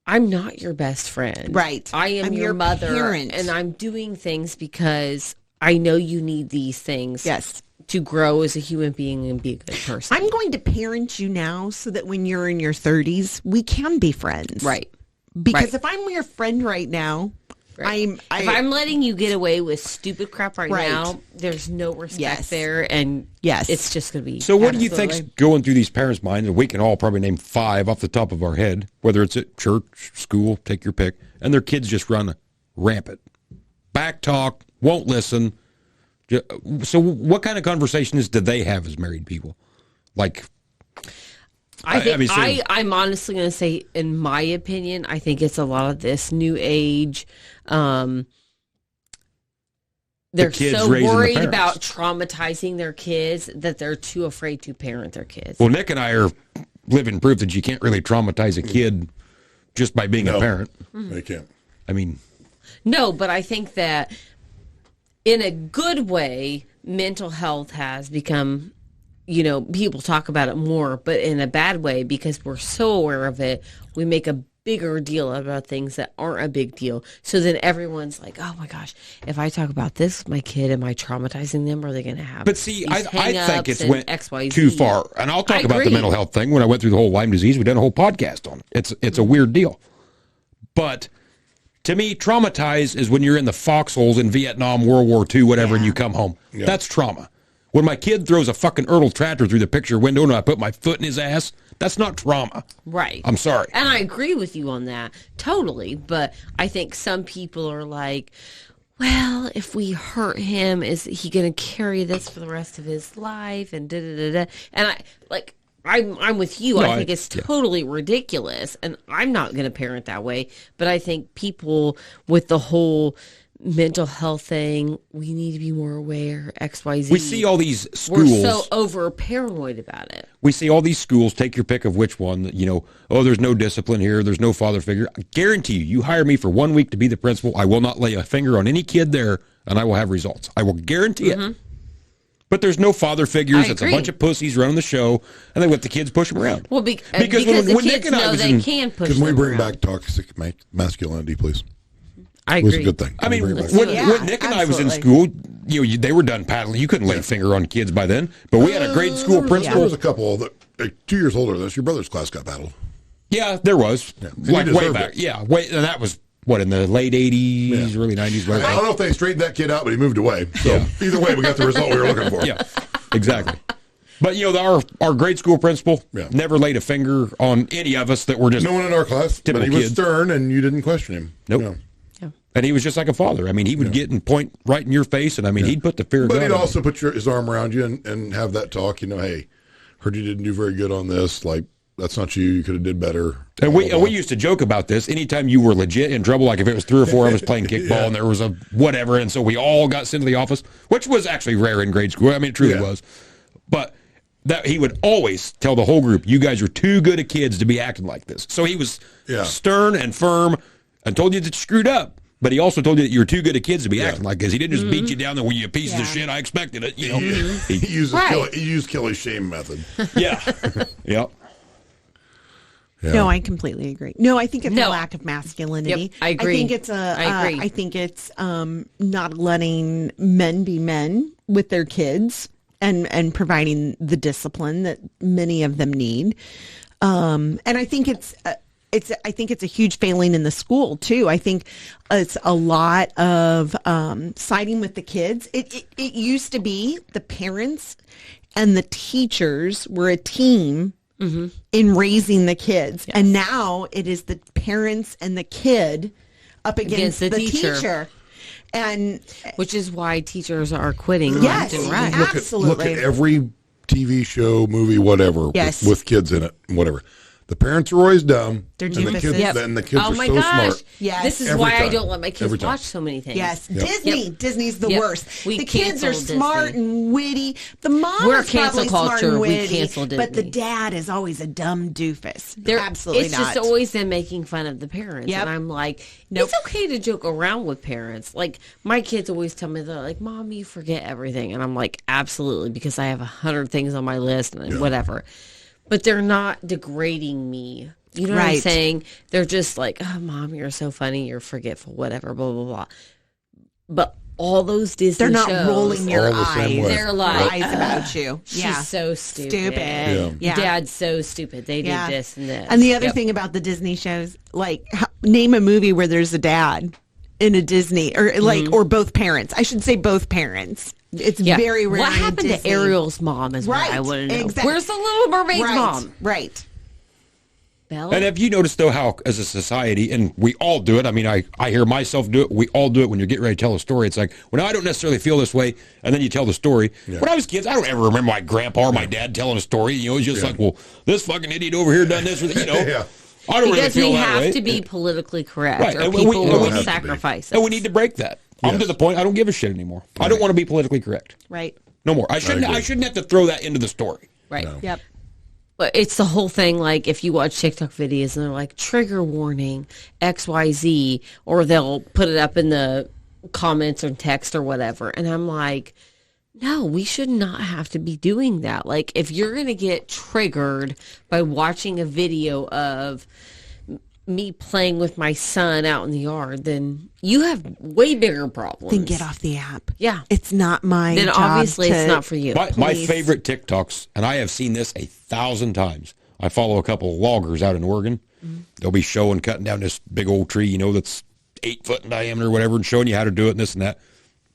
I'm not your best friend. Right. I am I'm your your mother. parent. And I'm doing things because I know you need these things. Yes. To grow as a human being and be a good person. I'm going to parent you now so that when you're in your 30s, we can be friends. Right. Because Right. if I'm your friend right now, Right. If I'm letting you get away with stupid crap right now, there's no respect there, and it's just going to be. So what do you think's going through these parents' minds? And we can all probably name 5 off the top of our head, whether it's at church, school, take your pick, and their kids just run rampant. Back talk, won't listen. So what kind of conversations do they have as married people? Like, I'm honestly going to say, in my opinion, I think it's a lot of this new age. They're so worried about traumatizing their kids that they're too afraid to parent their kids. Well, Nick and I are living proof that you can't really traumatize a kid just by being a parent. They can't. I mean, no, but I think that in a good way, mental health has become, people talk about it more, but in a bad way, because we're so aware of it, we make a bigger deal about things that aren't a big deal. So then everyone's like, oh my gosh, if I talk about this with my kid, am I traumatizing them? Or are they going to have But see, I think it's went XYZ. too far. And I'll talk about the mental health thing. When I went through the whole Lyme disease, we did a whole podcast on it. It's a weird deal. But to me, traumatize is when you're in the foxholes in Vietnam, World War II, whatever, and you come home. Yeah. That's trauma. When my kid throws a fucking Ertl tractor through the picture window and I put my foot in his ass, that's not trauma. Right. I'm sorry. And I agree with you on that, totally. But I think some people are like, well, if we hurt him, is he going to carry this for the rest of his life? And da-da-da-da. And I'm with you. No, I think it's totally ridiculous. And I'm not going to parent that way. But I think people with the whole mental health thing, we need to be more aware, XYZ. We see all these schools. We're so over paranoid about it. We see all these schools, take your pick of which one, there's no discipline here, there's no father figure. I guarantee you hire me for 1 week to be the principal, I will not lay a finger on any kid there, and I will have results. I will guarantee it. But there's no father figures. It's a bunch of pussies running the show, and they let the kids push them around. Well, because when the kids know they can push them around. Can we bring back toxic masculinity, please? I agree. It was a good thing. I mean, when Nick and I was in school, they were done paddling. You couldn't lay a finger on kids by then. But we had a grade school principal. There was a couple that 2 years older than us. Your brother's class got paddled. Yeah, there was. Yeah. Like way back. Yeah, and that was, in the late 80s, early 90s? I don't know if they straightened that kid out, but he moved away. So either way, we got the result we were looking for. Yeah, exactly. But, our grade school principal never laid a finger on any of us that were just no one in our class, but he was kids. stern, and you didn't question him. Nope. And he was just like a father. I mean, he would get and point right in your face, and he'd put the fear of God. But he'd also put his arm around you and have that talk. Hey, heard you didn't do very good on this. Like, that's not you. You could have did better. And we used to joke about this. Anytime you were legit in trouble, like if it was 3 or 4 of us playing kickball and there was a whatever, and so we all got sent to the office, which was actually rare in grade school. I mean, it truly was. But that he would always tell the whole group, you guys are too good at kids to be acting like this. So he was stern and firm and told you that you screwed up. But he also told you that you were too good at kids to be acting like this. He didn't just beat you down there when you pieces of shit. I expected it. He used Kelly's shame method. Yeah. Yep. Yeah. No, I completely agree. No, I think it's a lack of masculinity. Yep, I agree. I think it's I think it's not letting men be men with their kids and providing the discipline that many of them need. And I think I think it's a huge failing in the school too. I think it's a lot of siding with the kids. It used to be the parents and the teachers were a team in raising the kids, and now it is the parents and the kid up against the teacher. And which is why teachers are quitting. Yes, left and right. Absolutely. Look at every TV show, movie, whatever, with kids in it, whatever. The parents are always dumb. They're and the kids, and the kids oh are my so gosh. smart. Yes. This is why I don't let my kids watch so many things. Yes. Disney. Disney's the worst. The kids are Disney. smart and witty. The mom We're is probably smart and witty. We cancel Disney. But the dad is always a dumb doofus. It's just always them making fun of the parents. And I'm like, it's okay to joke around with parents. Like, my kids always tell me, they're like, Mom, you forget everything. And I'm like, absolutely, because I have 100 things on my list and whatever. But they're not degrading me. You know what I'm saying? They're just like, oh, Mom, you're so funny. You're forgetful, whatever, blah, blah, blah. But all those Disney they're not shows, rolling your eyes. They're like, eyes about you. She's so stupid. Yeah. Dad's so stupid. They did this and this. And the other thing about the Disney shows, like, name a movie where there's a dad in a Disney or or both parents. I should say both parents. It's very rare. What in happened Disney. to Ariel's mom is what I want to know. Exactly. Where's the Little Mermaid's mom? Right. Bella? And have you noticed, though, how as a society, and we all do it, I mean, I hear myself do it, we all do it when you're getting ready to tell a story. It's like, well, I don't necessarily feel this way, and then you tell the story. Yeah. When I was kids, I don't ever remember my grandpa or my dad telling a story. You know, it's just like, well, this fucking idiot over here done this, or you know. I don't really feel that way. Because we have to be politically correct, right. or and people will need sacrifice us. And we need to break that. Yes. I'm to the point, I don't give a shit anymore. Right. I don't want to be politically correct. Right. No more. I shouldn't have to throw that into the story. Right. No. Yep. But it's the whole thing, like, if you watch TikTok videos and they're like, trigger warning, XYZ, or they'll put it up in the comments or text or whatever. And I'm like, no, we should not have to be doing that. Like, if you're going to get triggered by watching a video of me playing with my son out in the yard, then you have way bigger problems. Then get off the app. Yeah. It's not my Then job obviously to, it's not for you. My favorite TikToks, and I have seen this 1,000 times. I follow a couple of loggers out in Oregon. Mm-hmm. They'll be showing cutting down this big old tree, you know, that's 8 foot in diameter or whatever, and showing you how to do it and this and that.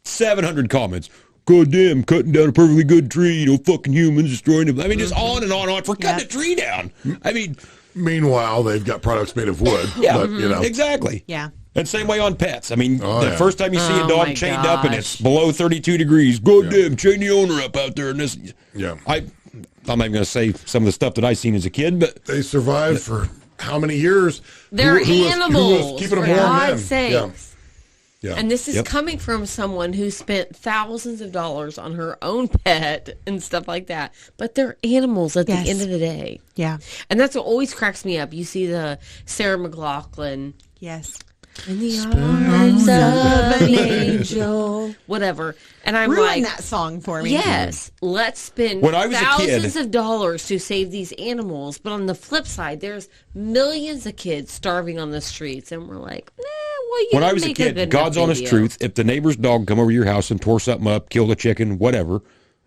700 comments. God damn, cutting down a perfectly good tree, you know, fucking humans destroying it. I mean, just on and on and on for cutting a tree down. I mean... Meanwhile, they've got products made of wood. Yeah, but, you know. exactly. Yeah. And same way on pets. I mean, the first time you see a dog chained up and it's gosh. below 32 degrees, go damn, chain the owner up out there. And this, I'm not even going to say some of the stuff that I seen as a kid, but they survived for how many years? They're animals. Who was keeping them for warm God's then? sakes. Yeah. And this is coming from someone who spent thousands of dollars on her own pet and stuff like that. But they're animals at the end of the day. Yeah. And that's what always cracks me up. You see the Sarah McLachlan. Yes. In the arms of an angel. Whatever. And I'm Ruin like, that song for me. yes, let's spend When I was a kid- thousands of dollars to save these animals. But on the flip side, there's millions of kids starving on the streets. And we're like, well, you when I didn't was a make kid, good God's enough honest video. truth, if the neighbor's dog come over to your house and tore something up, killed a chicken, whatever,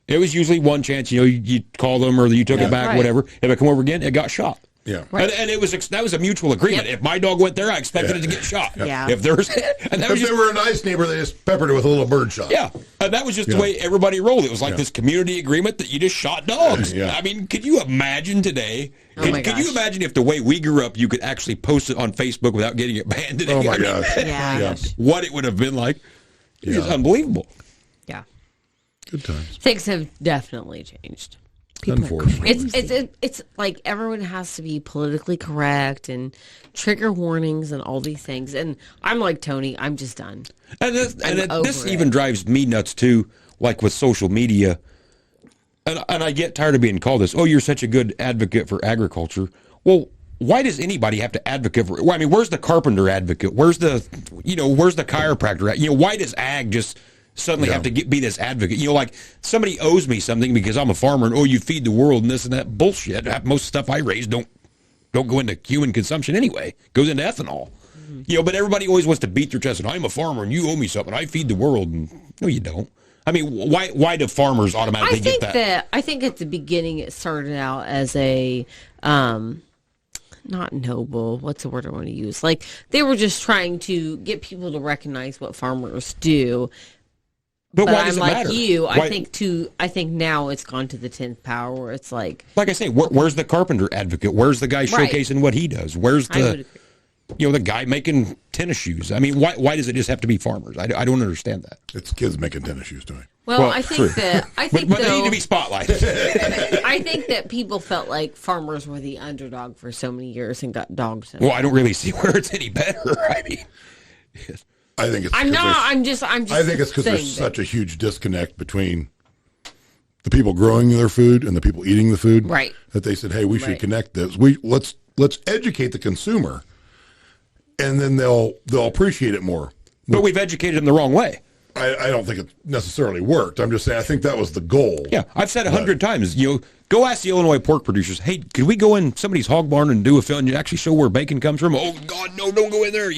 it was usually one chance, you know, you call them or you took it back, right. whatever. If it come over again, it got shot. Yeah. Right. And it was that was a mutual agreement. If my dog went there, I expected it to get shot. Yeah. If there's and that was If just, they were a nice neighbor, they just peppered it with a little bird shot. yeah, and that was just the way everybody rolled. It was like this community agreement that you just shot dogs. Yeah. I mean, could you imagine today? Oh my Could you gosh. imagine if the way we grew up, you could actually post it on Facebook without getting it banned today? Oh my I mean, gosh. Yeah. Yeah. what it would have been like. It's just unbelievable. Yeah. Good times. Things have definitely changed. Unfortunately. It's like everyone has to be politically correct and trigger warnings and all these things. And I'm like, Tony, I'm just done. And this over even it. drives me nuts too, like with social media. And I get tired of being called this. Oh, you're such a good advocate for agriculture. Well, why does anybody have to advocate for? Well, I mean, where's the carpenter advocate? Where's the chiropractor at? You know, why does ag just suddenly have to be this advocate? You know, like somebody owes me something because I'm a farmer and you feed the world and this and that bullshit. Most stuff I raise don't go into human consumption anyway. It goes into ethanol. Mm-hmm. You know, but everybody always wants to beat their chest and I'm a farmer and you owe me something. I feed the world. And no, you don't. I mean, why do farmers automatically get that? I think at the beginning it started out as a not noble. What's the word I want to use? Like they were just trying to get people to recognize what farmers do. But why I'm does it like matter? you. Why, I think now it's gone to the 10th power where it's like I say, where's the carpenter advocate? Where's the guy showcasing what he does? Where's I would the agree. the guy making tennis shoes? I mean, why does it just have to be farmers? I don't understand that. It's kids making tennis shoes, Tony. Well, I think that But they need to be spotlighted. I think that people felt like farmers were the underdog for so many years and got dogs. Well, I don't really see where it's any better. I mean, I think it's. I'm just. I think it's because there's saying such a huge disconnect between the people growing their food and the people eating the food. Right. That they said, "Hey, we should Right. connect this. Let's educate the consumer, and then they'll appreciate it more." but we've educated them the wrong way. I don't think it necessarily worked. I'm just saying I think that was the goal. Yeah, I've said 100 times. Go ask the Illinois pork producers. Hey, could we go in somebody's hog barn and do a film and actually show where bacon comes from? Oh God, no! Don't go in there.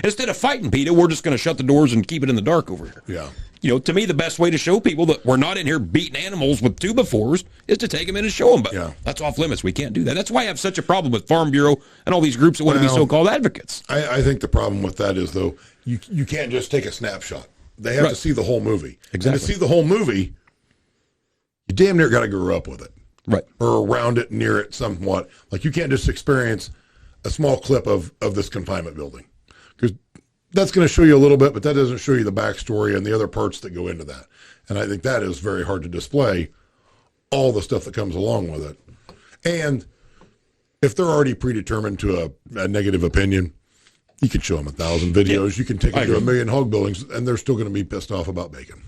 Instead of fighting PETA, we're just going to shut the doors and keep it in the dark over here. Yeah. to me, the best way to show people that we're not in here beating animals with 2x4s is to take them in and show them. But that's off limits. We can't do that. That's why I have such a problem with Farm Bureau and all these groups that want to be so-called advocates. I think the problem with that is, though, you can't just take a snapshot. They have to see the whole movie. Exactly. And to see the whole movie, you damn near got to grow up with it. Right. Or around it, near it somewhat. Like, you can't just experience a small clip of this confinement building. Because that's going to show you a little bit, but that doesn't show you the backstory and the other parts that go into that. And I think that is very hard to display, all the stuff that comes along with it. And if they're already predetermined to a negative opinion, you can show them 1,000 videos. You can take them to 1 million hog buildings, and they're still going to be pissed off about bacon.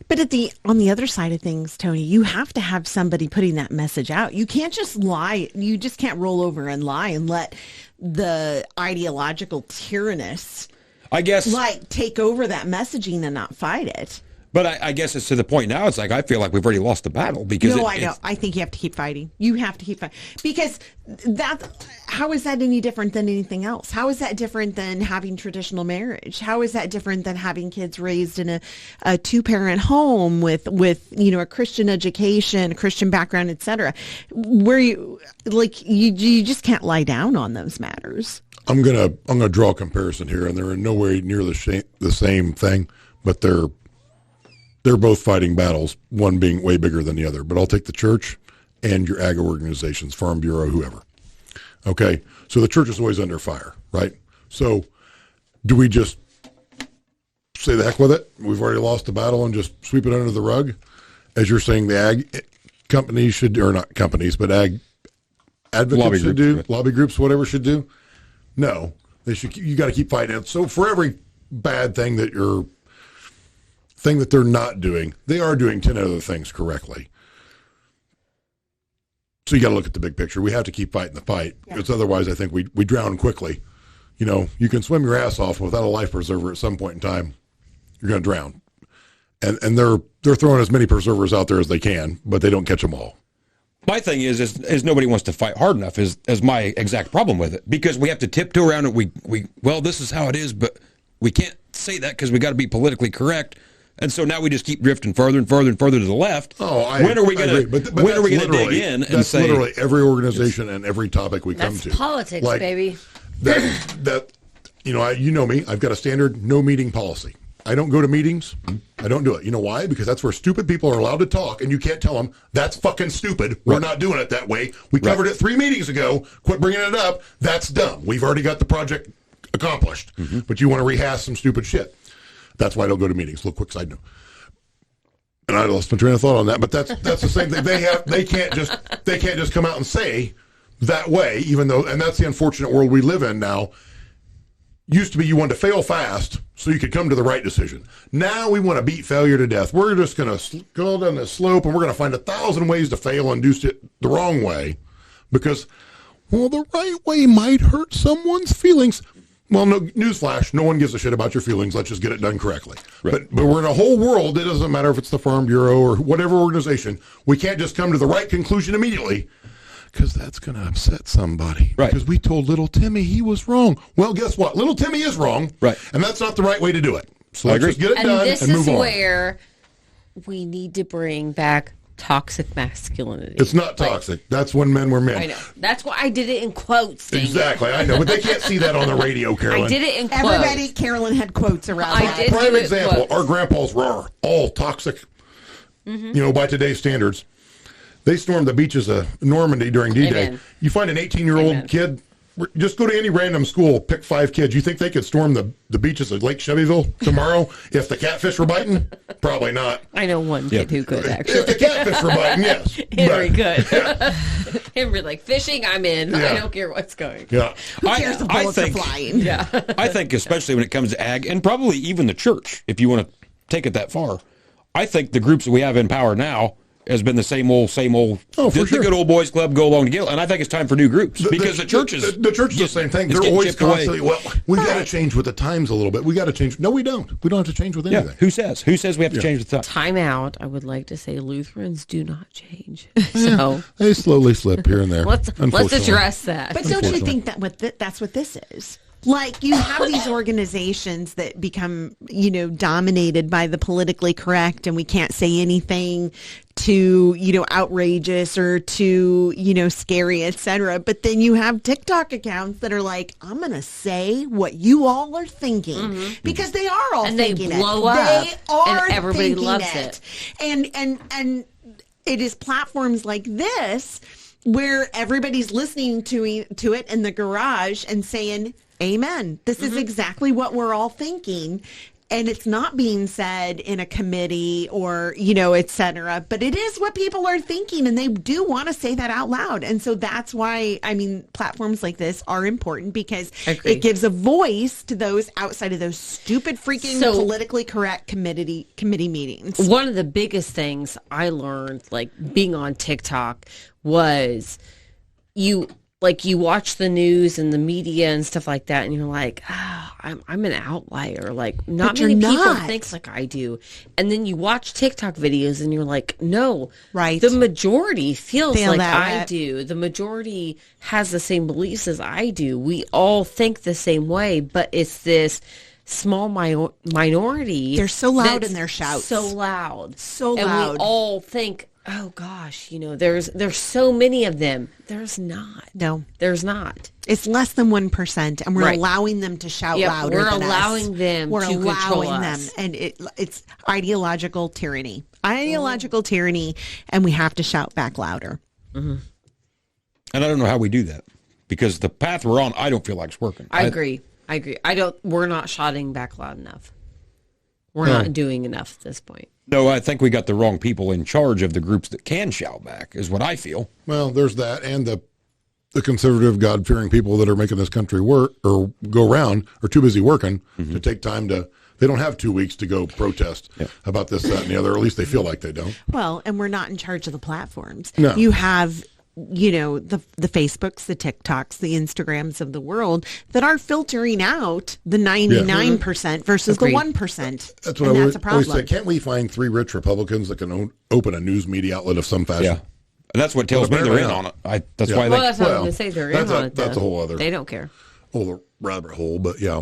But on the other side of things, Tony, you have to have somebody putting that message out. You can't just lie. You just can't roll over and lie and let the ideological tyrannists, take over that messaging and not fight it. But I guess it's to the point now, it's like I feel like we've already lost the battle. Because I know. I think you have to keep fighting. You have to keep fighting. Because how is that any different than anything else? How is that different than having traditional marriage? How is that different than having kids raised in a two-parent home with a Christian education, a Christian background, etc., where you just can't lie down on those matters. I'm gonna draw a comparison here, and they're in no way near the same thing, but they're both fighting battles, one being way bigger than the other. But I'll take the church and your ag organizations, Farm Bureau, whoever. Okay, so the church is always under fire, right? So do we just say the heck with it? We've already lost the battle and just sweep it under the rug? As you're saying, the ag companies should, or not companies, but ag advocates should do, lobby groups, whatever should do? No, they should. You got to keep fighting it. So for every bad thing that they're not doing, they are doing 10 other things correctly. So you got to look at the big picture. We have to keep fighting the fight, because otherwise I think we drown quickly. You can swim your ass off without a life preserver at some point in time. You're going to drown. And they're throwing as many preservers out there as they can, but they don't catch them all. My thing is nobody wants to fight hard enough is my exact problem with it, because we have to tiptoe around it. Well, this is how it is, but we can't say that because we got to be politically correct. And so now we just keep drifting further and further and further to the left. When are we going to dig in and say? That's literally every organization and every topic we come to. That's politics, baby. You know me. I've got a standard no meeting policy. I don't go to meetings. I don't do it. You know why? Because that's where stupid people are allowed to talk, and you can't tell them, that's fucking stupid. We're not doing it that way. We covered it 3 meetings ago. Quit bringing it up. That's dumb. We've already got the project accomplished, but you want to rehash some stupid shit. That's why I don't go to meetings. Little quick side note. And I lost my train of thought on that, but that's the same thing. They can't just come out and say that way, even though, and that's the unfortunate world we live in now. Used to be you wanted to fail fast so you could come to the right decision. Now we want to beat failure to death. We're just going to go down this slope, and we're going to find 1,000 ways to fail and do it the wrong way because, well, the right way might hurt someone's feelings. Well, no, newsflash, no one gives a shit about your feelings. Let's just get it done correctly. Right. But we're in a whole world. It doesn't matter if it's the Farm Bureau or whatever organization. We can't just come to the right conclusion immediately because that's going to upset somebody. Right. Because we told little Timmy he was wrong. Well, guess what? Little Timmy is wrong. Right. And that's not the right way to do it. So let's just get it done and move on. And this is where we need to bring back toxic masculinity. It's not toxic. That's when men were men. I know. That's why I did it in quotes. Exactly. I know. But they can't see that on the radio, Carolyn. I did it in quotes. Everybody, Carolyn had quotes around that. Prime example, our grandpas were all toxic, by today's standards. They stormed the beaches of Normandy during D-Day. Amen. You find an 18-year-old kid, just go to any random school, pick 5 kids. You think they could storm the beaches of Lake Chevyville tomorrow if the catfish were biting? Probably not. I know one kid who could, actually. If the catfish were biting, yes. Henry could. Henry, like, fishing, I'm in. Yeah. I don't care what's going. Yeah. Who cares the bullets are flying? Yeah. I think especially when it comes to ag, and probably even the church, if you want to take it that far, I think the groups that we have in power now has been the same old. Oh, for the sure. good old boys club go along together, and I think it's time for new groups because the church is the same thing. They're always constantly. Well, we got to change with the times a little bit. We got to change. No, we don't. We don't have to change with anything. Yeah. Who says we have to change with time? Time out. I would like to say Lutherans do not change. So they slowly slip here and there. let's address that. But don't you think that's what this is? Like, you have these organizations that become, dominated by the politically correct, and we can't say anything too, outrageous or too, scary, etc. But then you have TikTok accounts that are like, I'm going to say what you all are thinking, because they are all And they thinking blow up, They are and everybody thinking loves it. And it is platforms like this where everybody's listening to it in the garage and saying, amen. This is exactly what we're all thinking. And it's not being said in a committee or, et cetera, but it is what people are thinking, and they do want to say that out loud. And so that's why, platforms like this are important, because it gives a voice to those outside of those stupid freaking politically correct committee meetings. One of the biggest things I learned, like being on TikTok, was you watch the news and the media and stuff like that, and you're like, I'm an outlier. Like, not many people think like I do. And then you watch TikTok videos and you're like, no, right. The majority feels like I way. do. The majority has the same beliefs as I do. We all think the same way, but it's this small minority. They're so loud in their shouts. So loud. So and loud. we all think, oh gosh, there's so many of them. There's not. No. There's not. It's less than 1%, and we're Right. allowing them to shout louder we're than allowing us. them We're to control allowing them, us. and it's ideological tyranny. Ideological tyranny, and we have to shout back louder. And I don't know how we do that, because the path we're on, I don't feel like it's working. I agree. We're not shouting back loud enough. We're not doing enough at this point. No, I think we got the wrong people in charge of the groups that can shout back, is what I feel. Well, there's that, and the conservative, God-fearing people that are making this country work or go around are too busy working to take time to. They don't have 2 weeks to go protest about this, that, and the other. Or at least they feel like they don't. Well, and we're not in charge of the platforms. No. You have, the Facebooks, the TikToks, the Instagrams of the world that are filtering out the 99% versus Agreed. the 1%. That's what and I that's a always problem. say. Can't we find 3 rich Republicans that can open a news media outlet of some fashion? Yeah. And that's what tells me they're in on it. That's why Well, they... that's what I was going to say. They're in on it. That's a whole other They don't care. whole rabbit hole, but yeah.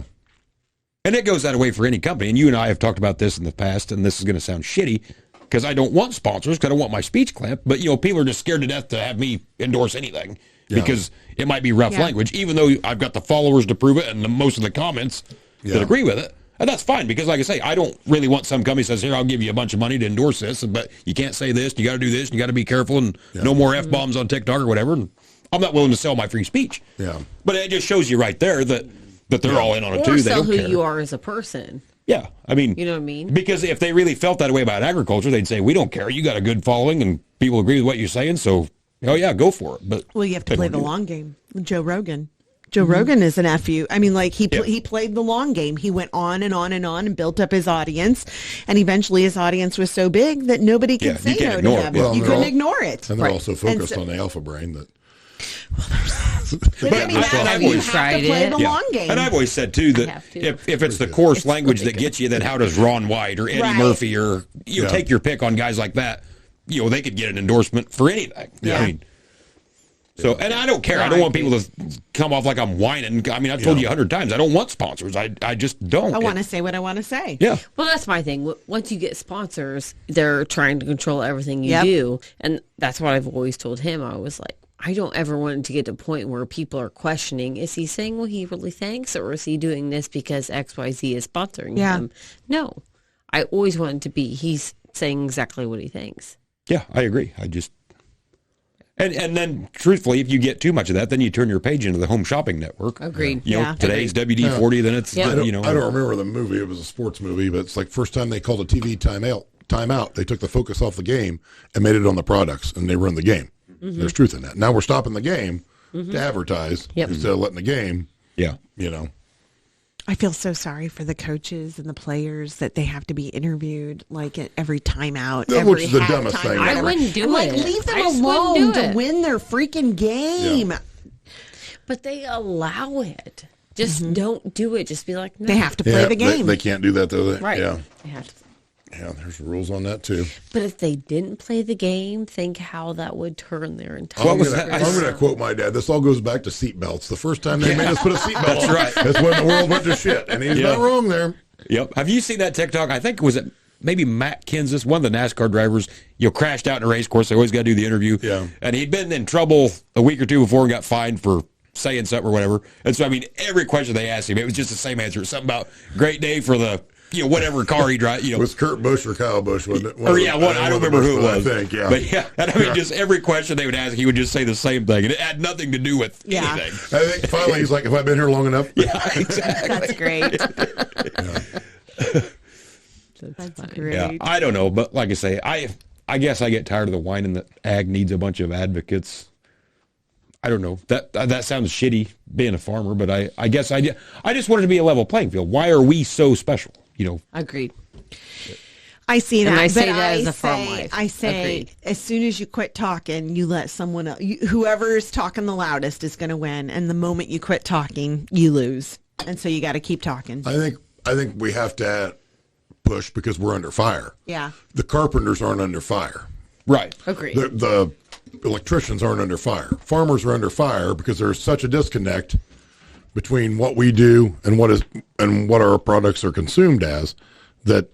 And it goes that way for any company. And you and I have talked about this in the past, and this is going to sound shitty, because I don't want sponsors, because I don't want my speech clipped. But, people are just scared to death to have me endorse anything, because it might be rough language, even though I've got the followers to prove it and most of the comments that agree with it. And that's fine, because like I say, I don't really want some company that says, here, I'll give you a bunch of money to endorse this, but you can't say this, and you got to do this, and you got to be careful, and no more F-bombs on TikTok or whatever. And I'm not willing to sell my free speech. Yeah. But it just shows you right there that they're all in on it Or too. They sell don't who care. you are as a person. Yeah, I mean, You know what I mean? Because if they really felt that way about agriculture, they'd say, we don't care. You got a good following, and people agree with what you're saying, so, go for it. But Well, you have to they play don't the do it. long game. Joe Rogan. Joe Rogan is an FU. He played the long game. He went on and on and on and built up his audience. And eventually his audience was so big that nobody could say you can't no ignore to it. him. Well, You they're couldn't all- ignore it. And they're Right. also And focused so- on the alpha brain. That But I mean, I've you always have tried to play it. the long game. And I've always said, too, that have to. if it's the coarse language that gets you, then how does Ron White or Eddie Right. Murphy or, take your pick on guys like that, they could get an endorsement for anything. Yeah. I mean, so, and I don't care. I don't want people to come off like I'm whining. I mean, I've told you 100 times, I don't want sponsors. I just don't. I want to say what I want to say. Yeah. Well, that's my thing. Once you get sponsors, they're trying to control everything you Yep. do. And that's what I've always told him. I was like, I don't ever want it to get to a point where people are questioning, is he saying what he really thinks, or is he doing this because XYZ is sponsoring him? No. I always want it to be, he's saying exactly what he thinks. Yeah, I agree. And then, truthfully, if you get too much of that, then you turn your page into the Home Shopping Network. Agreed. Today's WD-40, then it's, Yeah. I don't remember the movie. It was a sports movie, but it's like first time they called a TV timeout. They took the focus off the game and made it on the products, and they run the game. There's truth in that. Now we're stopping the game to advertise instead of letting the game. Yeah. I feel so sorry for the coaches and the players that they have to be interviewed like at every timeout. Which every is the halftime, dumbest thing whatever. I wouldn't do I'm like, it. leave them I just alone wouldn't do to it. win their freaking game. Yeah. But they allow it. Just don't do it. Just be like, no. They have to play the game. They can't do that, though. Right. Yeah. They have to. Yeah, there's rules on that too. But if they didn't play the game, think how that would turn their entire. Well, I'm going to quote my dad. This all goes back to seatbelts. The first time they made us put a seatbelt That's on, right. that's when the world went to shit. And he's not wrong there. Yep. Have you seen that TikTok? I think was it maybe Matt Kenseth, one of the NASCAR drivers, crashed out in a race course. They always got to do the interview. Yeah. And he'd been in trouble a week or two before and got fined for saying something or whatever. And so, I mean, every question they asked him, it was just the same answer. Something about great day for the, whatever car he drives. Was Kurt Busch or Kyle Busch, wasn't it? I don't remember who it was. I think, yeah. But yeah, and I mean, just every question they would ask, he would just say the same thing. And it had nothing to do with anything. I think finally he's like, have I been here long enough? Yeah, exactly. That's great. That's great. Yeah, I don't know, but like I say, I guess I get tired of the whining that ag needs a bunch of advocates. I don't know. That sounds shitty being a farmer, but I guess I just want it to be a level playing field. Why are we so special? Agreed. I see that. And I but say that as a farm wife. I say, Agreed. as soon as you quit talking, you let someone else, whoever is talking the loudest is going to win. And the moment you quit talking, you lose. And so you got to keep talking. I think we have to push because we're under fire. Yeah. The carpenters aren't under fire. Right. Agreed. The electricians aren't under fire. Farmers are under fire because there's such a disconnect between what we do and what our products are consumed as, that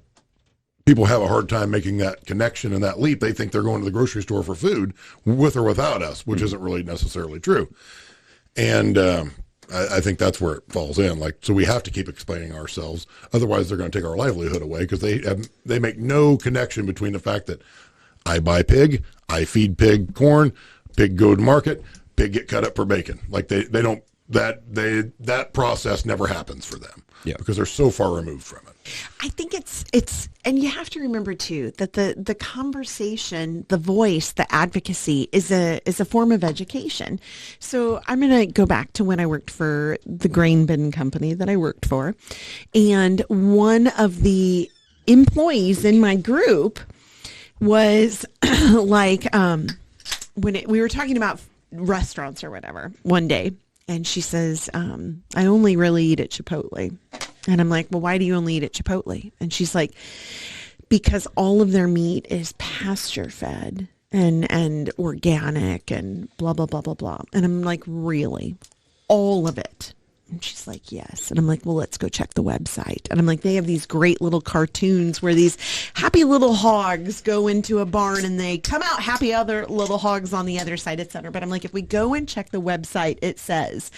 people have a hard time making that connection and that leap. They think they're going to the grocery store for food with or without us, which isn't really necessarily true. And I think that's where it falls in. So we have to keep explaining ourselves. Otherwise, they're going to take our livelihood away because they make no connection between the fact that I buy pig, I feed pig corn, pig go to market, pig get cut up for bacon. They don't. That process never happens for them because they're so far removed from it. I think it's, and you have to remember too that the conversation, the voice, the advocacy is a form of education. So I'm going to go back to when I worked for the grain bin company that I worked for, and one of the employees in my group was when we were talking about restaurants or whatever one day. And she says, I only really eat at Chipotle. And I'm like, well, why do you only eat at Chipotle? And she's like, because all of their meat is pasture fed and organic and blah, blah, blah, blah, blah. And I'm like, really? All of it? And she's like, yes. And I'm like, well, let's go check the website. And I'm like, they have these great little cartoons where these happy little hogs go into a barn and they come out happy other little hogs on the other side, et cetera. But I'm like, if we go and check the website, it says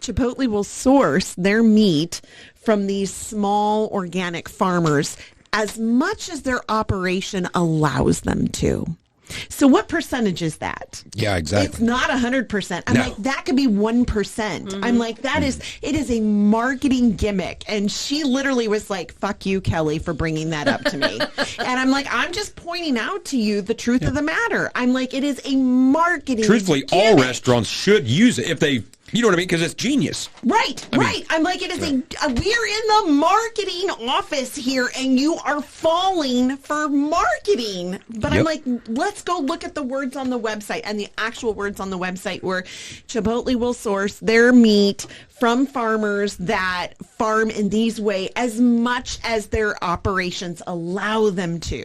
Chipotle will source their meat from these small organic farmers as much as their operation allows them to. So what percentage is that? Yeah, exactly. It's not 100%. I'm like, that could be 1%. Mm-hmm. I'm like, it is a marketing gimmick. And she literally was like, fuck you, Kelly, for bringing that up to me. And I'm like, I'm just pointing out to you the truth of the matter. I'm like, it is a marketing Truthfully, gimmick. all restaurants should use it if they, you know what I mean? Because it's genius. Right. I'm like, it is we're in the marketing office here and you are falling for marketing. But I'm like, let's go look at the words on the website, and the actual words on the website were Chipotle will source their meat from farmers that farm in these way as much as their operations allow them to.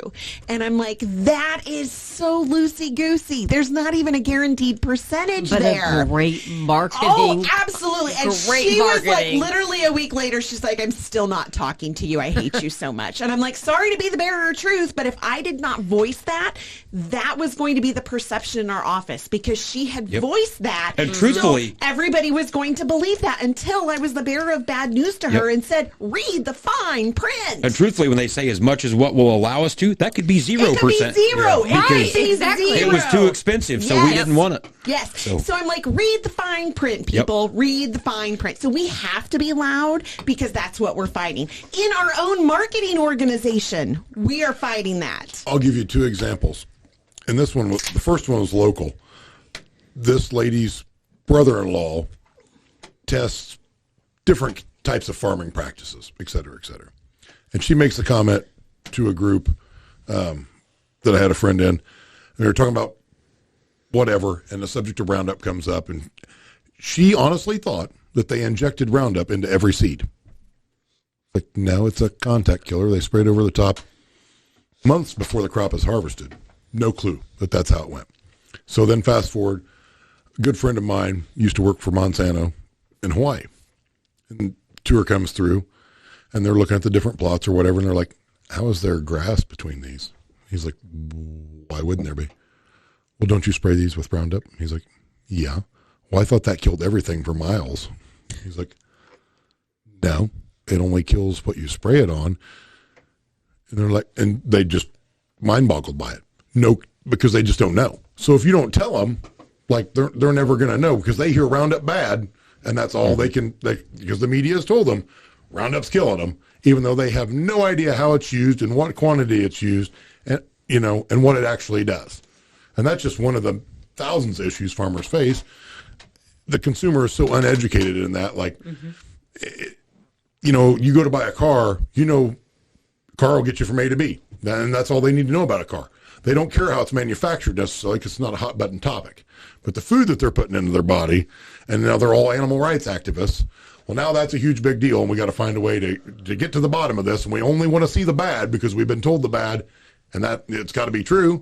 And I'm like, that is so loosey-goosey. There's not even a guaranteed percentage there. But a great marketing. Oh, absolutely. And Great she was like, marketing. literally a week later, she's like, I'm still not talking to you. I hate you so much. And I'm like, sorry to be the bearer of truth, but if I did not voice that, that was going to be the perception in our office because she had voiced that. And truthfully, so everybody was going to believe that until I was the bearer of bad news to her and said, read the fine print. and truthfully, when they say as much as what will allow us to, that could be 0%. It could be zero. Yeah, Right, because exactly. it was too expensive, so we didn't want it. Yes. So I'm like, read the fine print, people. Read the fine print. So we have to be loud because that's what we're fighting. In our own marketing organization, we are fighting that. I'll give you two examples. And the first one was local. This lady's brother-in-law tests different types of farming practices, et cetera, et cetera. And she makes a comment to a group that I had a friend in. And they were talking about whatever, and the subject of Roundup comes up, and she honestly thought that they injected Roundup into every seed. Like, no, it's a contact killer. They sprayed over the top. months before the crop is harvested. No clue that that's how it went. So then fast forward, a good friend of mine used to work for Monsanto in Hawaii. And tour comes through, and they're looking at the different plots or whatever, and they're like, how is there grass between these? He's like, why wouldn't there be? Well, don't you spray these with Roundup? He's like, yeah. Well, I thought that killed everything for miles. He's like, no, it only kills what you spray it on. And they're like, and they just mind boggled by it. No, because they just don't know. So if you don't tell them, like they're never going to know because they hear Roundup bad, and that's all they can, because the media has told them Roundup's killing them, even though they have no idea how it's used and what quantity it's used, and and what it actually does. And that's just one of the thousands of issues farmers face. The consumer is so uneducated in that, like, you go to buy a car, car will get you from A to B, and that's all they need to know about a car. They don't care how it's manufactured necessarily because it's not a hot button topic. But the food that they're putting into their body, and now they're all animal rights activists, well, now that's a huge big deal, and we got to find a way to get to the bottom of this, and we only want to see the bad because we've been told the bad, and that it's got to be true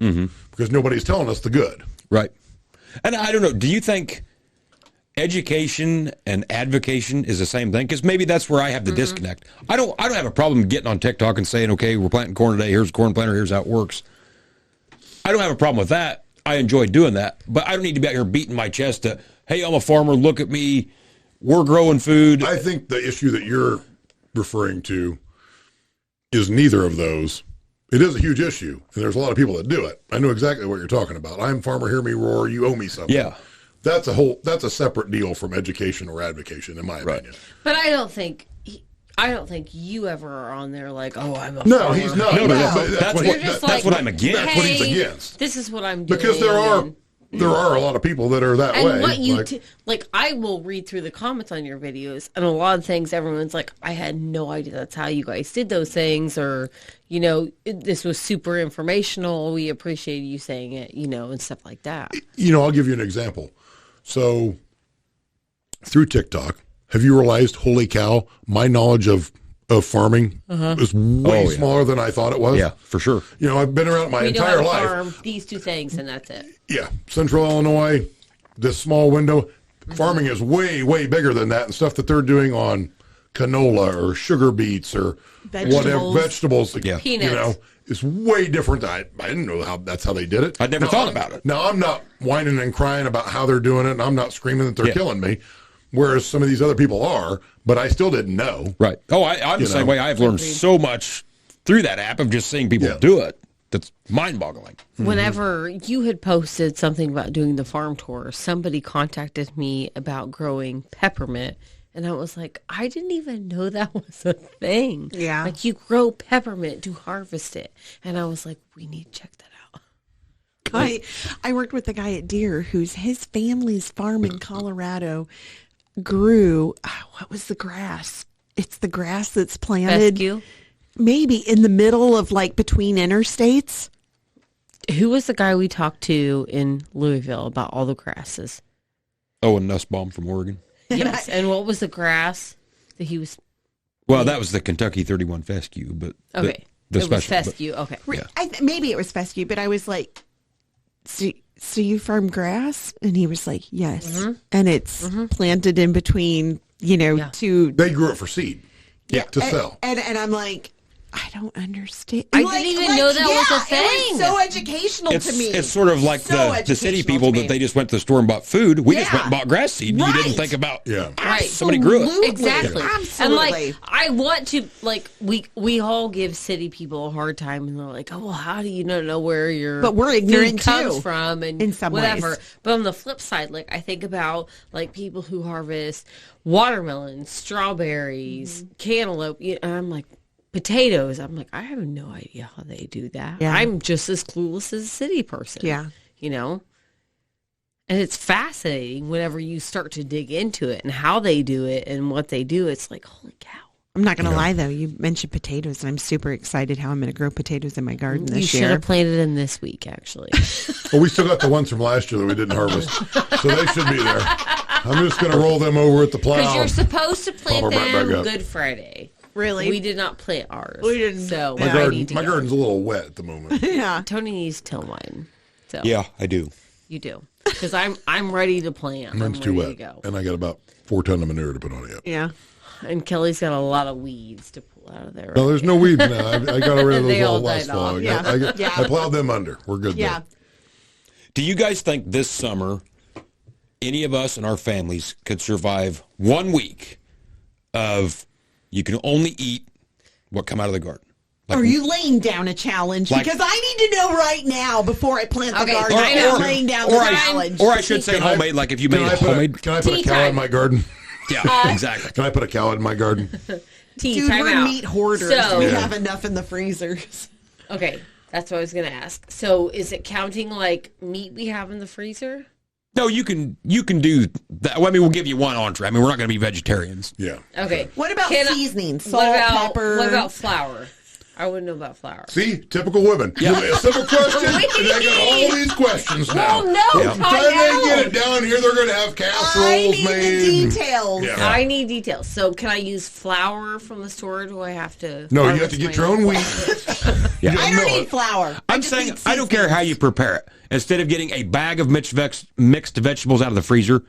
because nobody's telling us the good. Right. And I don't know, do you think education and advocation is the same thing? Because maybe that's where I have the disconnect. I don't have a problem getting on TikTok and saying, okay, we're planting corn today, here's a corn planter, here's how it works. I don't have a problem with that. I enjoy doing that. But I don't need to be out here beating my chest to, hey, I'm a farmer, look at me, we're growing food. I think the issue that you're referring to is neither of those. It is a huge issue, and there's a lot of people that do it. I know exactly what you're talking about. I'm farmer, hear me roar, you owe me something. Yeah. That's a separate deal from education or advocation, in my opinion. But I don't think you ever are on there like, oh, I'm a No, farmer. he's not. No, That's that's what I'm against. That's what he's against. This is what I'm doing. Because there are a lot of people that are that and way. what you I will read through the comments on your videos, and a lot of things everyone's like, I had no idea that's how you guys did those things, or this was super informational. We appreciate you saying it, and stuff like that. I'll give you an example. So through TikTok, have you realized, holy cow, my knowledge of farming is way smaller than I thought it was? Yeah, for sure. I've been around my entire life. Farm these two things, and that's it. Yeah. Central Illinois, this small window. Farming is way, way bigger than that, and stuff that they're doing on canola or sugar beets or whatever, vegetables. Yeah. Peanuts. It's way different. I didn't know that's how they did it. I'd never thought about it. Now, I'm not whining and crying about how they're doing it, and I'm not screaming that they're killing me, whereas some of these other people are, but I still didn't know. Right. Oh, I'm the same way. I've learned so much through that app of just seeing people do it. That's mind-boggling. Whenever you had posted something about doing the farm tour, somebody contacted me about growing peppermint. And I was like, I didn't even know that was a thing. Yeah. Like, you grow peppermint to harvest it. And I was like, we need to check that out. I worked with a guy at Deere his family's farm in Colorado grew, what was the grass? It's the grass that's planted. Fescue? Maybe in the middle of between interstates. Who was the guy we talked to in Louisville about all the grasses? Oh, and Nussbaum from Oregon. Yes. And what was the grass that he was? Well, that was the Kentucky 31 fescue, but Okay. the it special. was fescue. Okay. Yeah. Maybe it was fescue, but I was like, so you farm grass? And he was like, yes. And it's planted in between, two. They grew it for seed to sell. And I'm like, I don't understand. I didn't even know that was a thing. It was so educational to me. It's sort of like the city people that they just went to the store and bought food. We just went and bought grass seed. Right. You didn't think about Right. somebody grew it. Exactly. Absolutely. And I want to we all give city people a hard time, and they're like, oh, well, how do you not know where your But we're ignorant food comes too, from and in some whatever. ways. But on the flip side, I think about people who harvest watermelons, strawberries, cantaloupe, and I'm like, potatoes. I'm like, I have no idea how they do that. Yeah. I'm just as clueless as a city person. Yeah. And it's fascinating whenever you start to dig into it and how they do it and what they do. It's like, holy cow. I'm not going to lie, though. You mentioned potatoes, and I'm super excited how I'm going to grow potatoes in my garden You this should year. have planted them this week, actually. Well, we still got the ones from last year that we didn't harvest, so they should be there. I'm just going to roll them over at the plow. Because you're supposed to plant Pop 'em right back them up. Good Friday. Really? We did not plant ours. We didn't. So My I need to My go. garden's a little wet at the moment. Yeah. Tony needs to till mine. So Yeah, I do. you do. Because I'm ready to plant. Mine's I'm too ready wet, to go. and I got about 4 tons of manure to put on it. Yeah. And Kelly's got a lot of weeds to pull out of there. No, there's no weeds now. I got rid of They those all all last died fall. off. Yeah. I plowed them under. We're good Yeah. there. Do you guys think this summer any of us and our families could survive 1 week of you can only eat what come out of the garden? Like, Are you laying down a challenge? Like- Because I need to know right now before I plant the Okay, garden. I know. Or laying down the challenge. or I should say homemade, like if you made Can I it homemade. Can I put a Tea cow time. in my garden? Yeah, exactly. Can I put a cow in my garden? Tea, Dude, time we're out. meat hoarders. So, We have enough in the freezers. okay, that's what I was going to ask. So is it counting like meat we have in the freezer? No, you can do that. Well, I mean, we'll give you one entree. I mean, we're not going to be vegetarians. Yeah. Okay. What about Can I- seasoning? Salt, what about, pepper? What about flour? I wouldn't know about flour. See, typical women. Yeah. A simple question, and they got all these questions now. Well, no, By the time they get it down here, they're going to have I casseroles need made. the details. Yeah. I need details. So can I use flour from the store? Or do I have to? No, you have harvest to get my your own wheat. Yeah. I don't No. need flour. I'm just saying need I don't care seasonings. how you prepare it. Instead of getting a bag of mixed vegetables out of the freezer,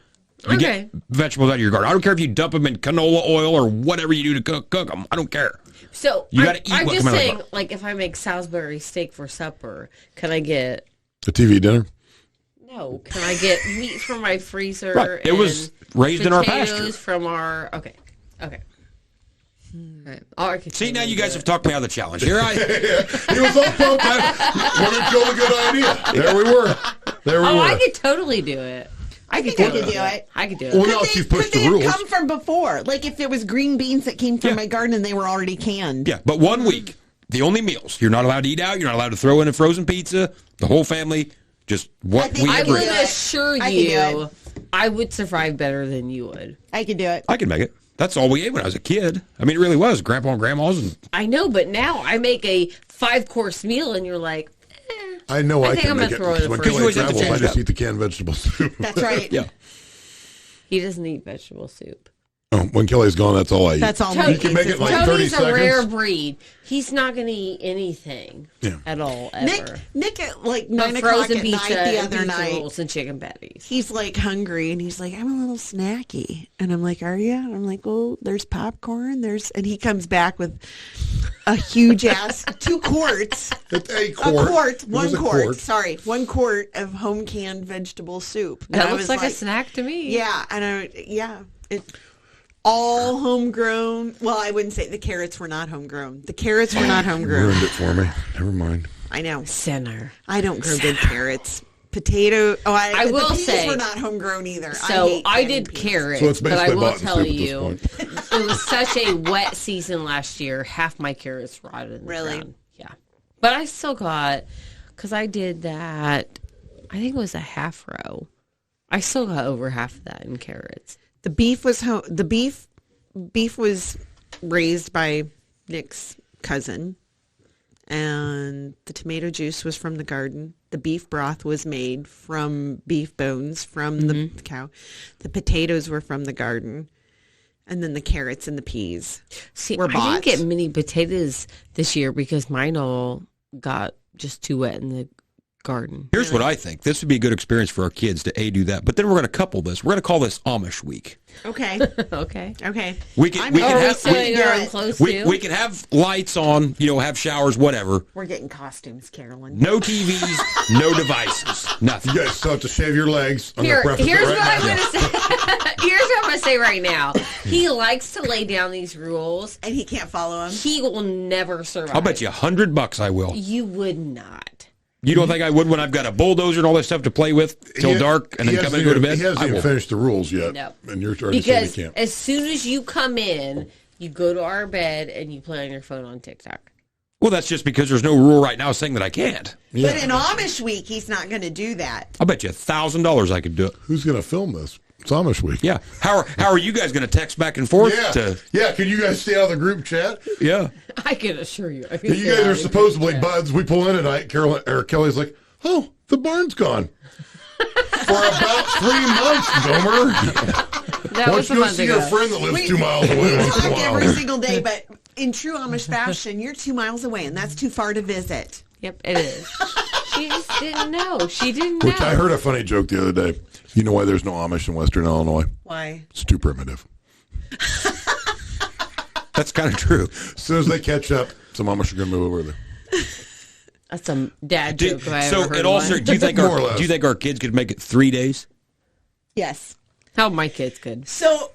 you Okay. get vegetables out of your garden. I don't care if you dump them in canola oil or whatever you do to cook them. I don't care. So You gotta eat I'm what just come out of the saying, garden. like if I make Salisbury steak for supper, can I get? A TV dinner? No, can I get meat from my freezer? Right. It was and raised in our potatoes pasture. from our. Okay. Right. All right, See, now you guys have talked me out of the challenge. Here I. He was all pumped. What a jolly good idea. There we were. There we Oh, were. I could totally do it. I think I could do it. I could do it. Well, now Could you've pushed they the have rules. come from before? Like if there was green beans that came from Yeah. my garden and they were already canned. Yeah, but 1 week, the only meals. You're not allowed to eat out. You're not allowed to throw in a frozen pizza. The whole family, just what think we I I agree. would do it. assure I could do you, I would survive better than you would. I could do it. I can make it. That's all we ate when I was a kid. I mean, it really was. Grandpa and grandma's. And I know, but now I make a 5-course meal, and you're like, I know I I, think can I'm make gonna it. throw it in When the fridge. You Kelly always have to travels, I change just it up. eat the canned vegetable soup. That's right. yeah. he doesn't eat vegetable soup. Oh, when Kelly's gone, that's all I eat. That's all. Tony- You can make it like 30 Tony's a seconds. rare breed. He's not going to eat anything Yeah. at all, Nick, ever. Nick at like But 9 o'clock frozen at pizza night the and other pizza night. rolls and chicken patties. He's like hungry and he's like, I'm a little snacky. And I'm like, are you? And I'm like, well, there's popcorn. And he comes back with a huge ass 2 quarts. A A quart. quart, It was 1 a quart. Sorry, 1 quart of home canned vegetable soup. And That I looks was like a snack to me. Yeah, it all homegrown. Well, I wouldn't say the carrots were not homegrown. The carrots were not homegrown. Ruined it for me. Never mind. I know. Sinner. I don't grow good carrots. Potato. I the will potatoes say- were not homegrown either. So hate I canning did peas. carrots, So it's but I basically will bought in tell soup at you, this it was such a wet season last year. Half my carrots rotted in the Really? ground. Yeah. But I still got, because I did that, I think it was a half row. I still got over half of that in carrots. The beef was beef was raised by Nick's cousin, and the tomato juice was from the garden. The beef broth was made from beef bones from the cow. The potatoes were from the garden, and then the carrots and the peas See, were I bought. didn't get many potatoes this year because mine all got just too wet in the garden. Here's what I think. This would be a good experience for our kids to do that. But then we're going to couple this. We're going to call this Amish Week. Okay. Okay. Okay. We can we Are can we have sewing our own we- clothes we, too? we can have lights on. Have showers, whatever. We're getting costumes, Carolyn. No TVs, no devices, nothing. You guys still have to shave your legs. I'm gonna preface it Here's right what I'm now. going to say. Here's what I'm going to say right now. He likes to lay down these rules. And he can't follow them. He will never survive. I'll bet you $100 I will. You would not. You don't think I would when I've got a bulldozer and all that stuff to play with till He- dark and he then come in hasn't and go to even- bed? He hasn't I even will. finished the rules yet. No. And you're already saying Because he can't. as soon as you come in, you go to our bed and you play on your phone on TikTok. Well, that's just because there's no rule right now saying that I can't. Yeah. But in Amish week, he's not going to do that. I'll bet you $1,000 I could do it. Who's going to film this? It's Amish week. Yeah. How are you guys going to text back and forth? Yeah. Yeah. Can you guys stay out of the group chat? Yeah. I can assure you. You guys are supposedly buds. We pull in tonight. Kelly's like, oh, the barn's gone. For about 3 months, Gomer. That Why was don't a you go month see ago. your friend that lives 2 miles away once in a Talk every while? single day, but in true Amish fashion, you're 2 miles away, and that's too far to visit. Yep, it is. She just didn't know. She didn't know. Which I heard a funny joke the other day. You know why there's no Amish in Western Illinois? Why? It's too primitive. That's kind of true. As soon as they catch up, some Amish are going to move over there. That's some dad joke. If I ever heard in all one. do you think More or less. do you think our kids could make it 3 days? Yes. How my kids could. So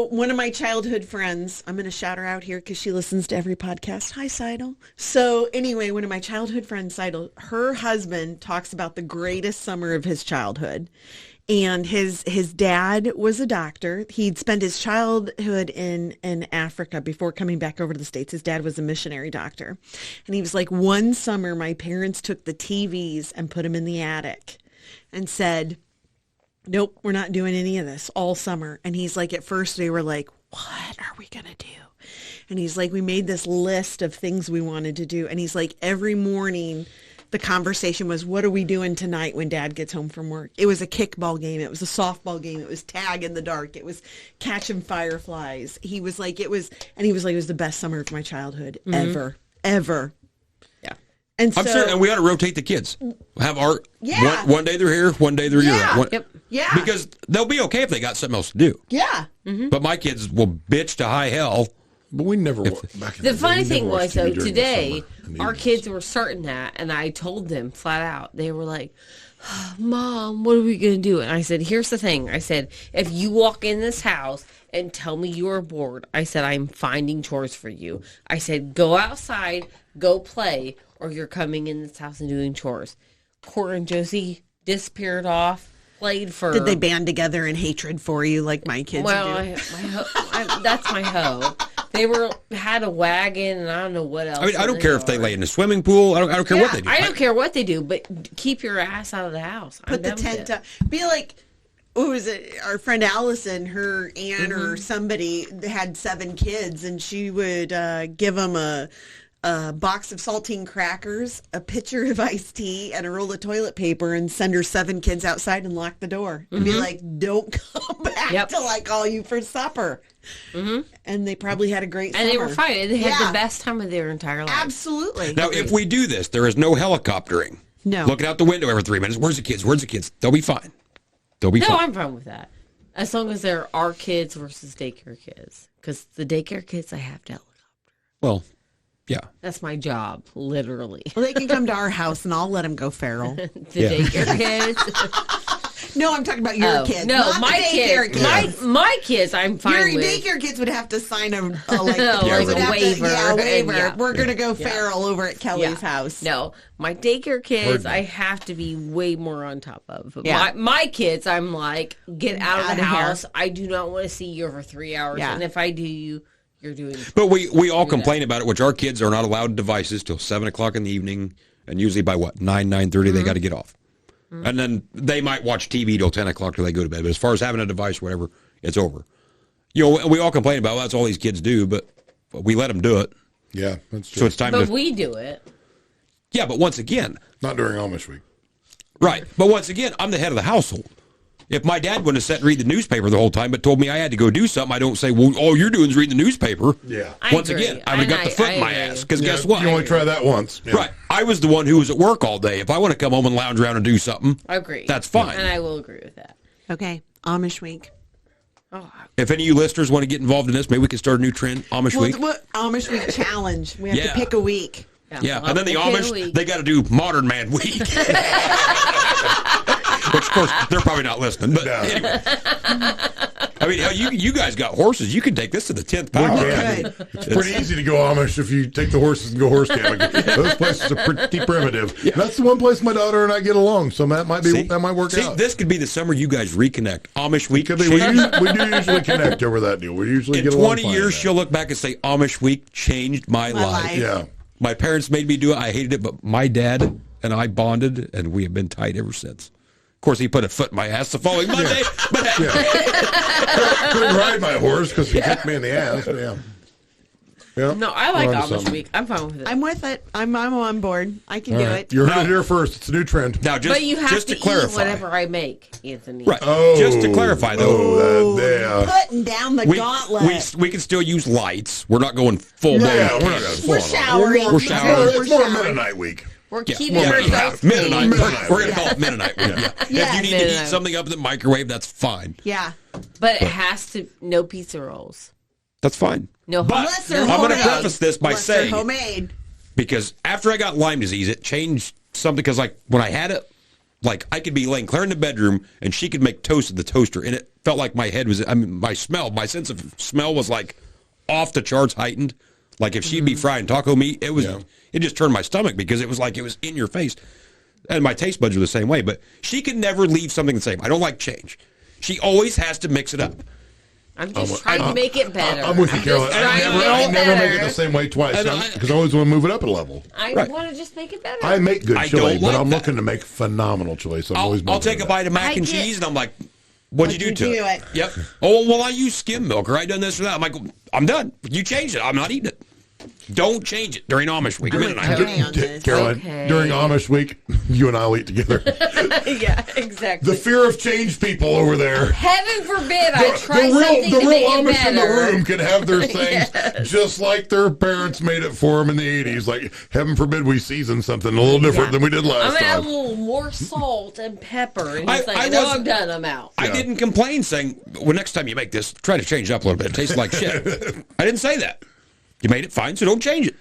one of my childhood friends, I'm going to shout her out here because she listens to every podcast. Hi, Seidel. So anyway, one of my childhood friends, Seidel, her husband talks about the greatest summer of his childhood. And his dad was a doctor. He'd spent his childhood in Africa before coming back over to the States. His dad was a missionary doctor. And he was like, one summer, my parents took the TVs and put them in the attic and said, nope, we're not doing any of this all summer. And he's like, at first they were like, what are we going to do? And he's like, we made this list of things we wanted to do. And he's like, every morning the conversation was, what are we doing tonight when Dad gets home from work? It was a kickball game. It was a softball game. It was tag in the dark. It was catching fireflies. He was like, it was the best summer of my childhood ever. Yeah. And so, I'm certain, and we ought to rotate the kids. Have art. Yeah. One day they're here, one day they're here. Yep. Yeah. Because they'll be okay if they got something else to do. Yeah. But my kids will bitch to high hell. But we never back in The day, funny we thing never was, watched TV though, during the today, summer and the our evenings. kids were starting that, and I told them flat out. They were like, Mom, what are we going to do? And I said, here's the thing. I said, if you walk in this house and tell me you are bored, I said, I'm finding chores for you. I said, go outside, go play, or you're coming in this house and doing chores. Cora and Josie disappeared off, played for... Did they band together in hatred for you like my kids Well, do? that's my hope. They had a wagon, and I don't know what else. I mean, I don't care if they lay in the swimming pool. I don't care what they do. I don't care what they do, but keep your ass out of the house. Put the tent up. Be like, what was it? Our friend Allison, her aunt or somebody had 7 kids, and she would give them a box of saltine crackers, a pitcher of iced tea, and a roll of toilet paper, and send her 7 kids outside and lock the door. And be like, don't come back till I call you for supper. And they probably had a great summer. And they were fine. They had the best time of their entire life. Absolutely. Now, if we do this, there is no helicoptering. No. Looking out the window every 3 minutes. Where's the kids? Where's the kids? They'll be fine. They'll be No, fine. I'm fine with that. As long as they're our kids versus daycare kids. Because the daycare kids, I have to helicopter. Well, yeah. That's my job, literally. Well, they can come to our house, and I'll let them go feral. The daycare kids. No, I'm talking about your kids. No, not my the daycare kids. My kids, I'm fine Your with. daycare kids would have to sign a Like a waiver. waiver. Yeah. We're gonna go feral over at Kelly's house. No, my daycare kids, I have to be way more on top of. Yeah. My kids, I'm like, get out of Outta the here. house. I do not want to see you over 3 hours. Yeah. And if I do, you're doing. But we all complain about it, which our kids are not allowed devices till 7 o'clock in the evening, and usually by 9:30 they got to get off. And then they might watch TV till 10 o'clock till they go to bed. But as far as having a device, whatever, it's over. You know, we all complain about, well, that's all these kids do, but we let them do it. Yeah, that's true. So it's time But to... we do it. Yeah, but once again... Not during Amish week. Right. But once again, I'm the head of the household. If my dad wouldn't have sat and read the newspaper the whole time, but told me I had to go do something, I don't say, well, all you're doing is reading the newspaper. Yeah. Once agree. again, I would have got the foot in my agree. ass. Because Yeah, guess what? You only try that once. Yeah. Right. I was the one who was at work all day. If I want to come home and lounge around and do something, I agree. that's fine. And I will agree with that. Okay, Amish week. Oh, If any of you listeners want to get involved in this, maybe we can start a new trend, Amish week. What Amish week challenge? We have to pick a week. Yeah, well, and then the okay, Amish, they got to do Modern Man Week. Which, of course, they're probably not listening. But anyway. I mean, you guys got horses. You can take this to the 10th power. Good. It's pretty easy to go Amish if you take the horses and go horse camping. Those places are pretty primitive. Yeah. That's the one place my daughter and I get along, so that might work out. This could be the summer you guys reconnect. Amish Week. Could be. We do usually connect over that deal. We usually In get along 20 fine years, with that. she'll look back and say, Amish Week changed my life. Yeah. My parents made me do it. I hated it, but my dad and I bonded, and we have been tight ever since. Of course, he put a foot in my ass the following Monday. But Couldn't ride my horse because he kicked me in the ass. Yeah. Yeah. No, I like We're onto Amish something. week. I'm fine with it. I'm with it. I'm on board. I can All do right. it. You heard it here first. It's a new trend. Now, just, but you have just to to clarify, eat whatever I make, Anthony. right? Oh, Just to clarify, though, Putting down the gauntlet. we can still use lights. We're not going full blown. Yeah, we're not going to We're showering. We're showering. It's more a Mennonite week. We're Yeah, keeping well, ourselves Mennonite. clean. We're going to call it Mennonite. Yeah. Yeah, If you need to eat Mennonite. something up in the microwave, that's fine. Yeah. But it has to, no pizza rolls. That's fine. No But hot Unless they're I'm going to homemade. preface this by Unless they're saying, homemade. because after I got Lyme disease, it changed something. Because like when I had it, like I could be laying Claire in the bedroom and she could make toast in the toaster, and it felt like my head was. I mean, my sense of smell was like off the charts, heightened. Like if she'd be frying taco meat, it was. Yeah. It just turned my stomach because it was like it was in your face, and my taste buds were the same way. But she could never leave something the same. I don't like change. She always has to mix it up. I'm just trying to make it better. I'm with you, Carolyn. just trying to I make it never make it better. the same way twice And I- because I always want to move it up a level. I Right. want to just make it better. I make good I chili, don't but like I'm that. looking to make phenomenal chili. So I'm I'll always moving take a it. bite of mac I and get- cheese, and I'm like, what'd you do to do it? it? Yep. Oh, well, I use skim milk, or I done this or that. I'm like, I'm done. You changed it. I'm not eating it. Don't change it during Amish week. Tony on this. Carolyn, Okay. during Amish week, you and I'll eat together. yeah, exactly. The fear of change people over there. Heaven forbid I try something the to real make it Amish in the better. room can have their things just like their parents made it for them in the 80s. Like, heaven forbid we season something a little different than we did I'm last gonna add a time. little more salt and pepper, and I- he's like, I "No, wasn't- I'm done. I'm out." I didn't complain saying, well, next time you make this, try to change it up a little bit. It tastes like shit. I didn't say that. You made it fine, so don't change it.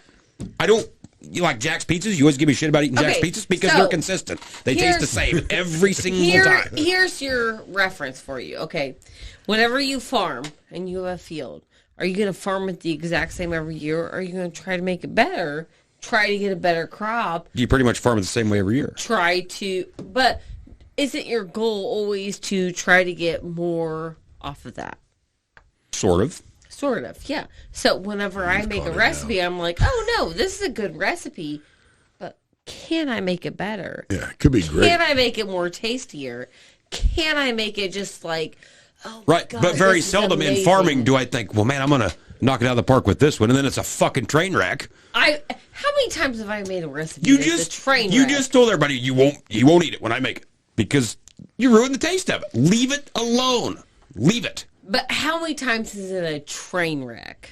I don't. You like Jack's Pizzas? You always give me shit about eating Jack's Okay, Pizzas because so they're consistent. They taste the same every single time. Here's your reference for you. Okay, whenever you farm and you have a field, are you going to farm it the exact same every year, or are you going to try to make it better? Try to get a better crop. You pretty much farm it the same way every year. But isn't your goal always to try to get more off of that? Sort of. Sort of, yeah. So whenever I make a recipe, I'm like, oh no, this is a good recipe, but can I make it better? Yeah, it could be great. Can I make it more tastier? Can I make it just like, oh Right, God, but very this is seldom in amazing. farming do I think, well, man, I'm going to knock it out of the park with this one, and then it's a fucking train wreck. How many times have I made a recipe You that's just a train you wreck? just told everybody you won't eat it when I make it because you ruined the taste of it. Leave it alone. Leave it. But how many times is it a train wreck?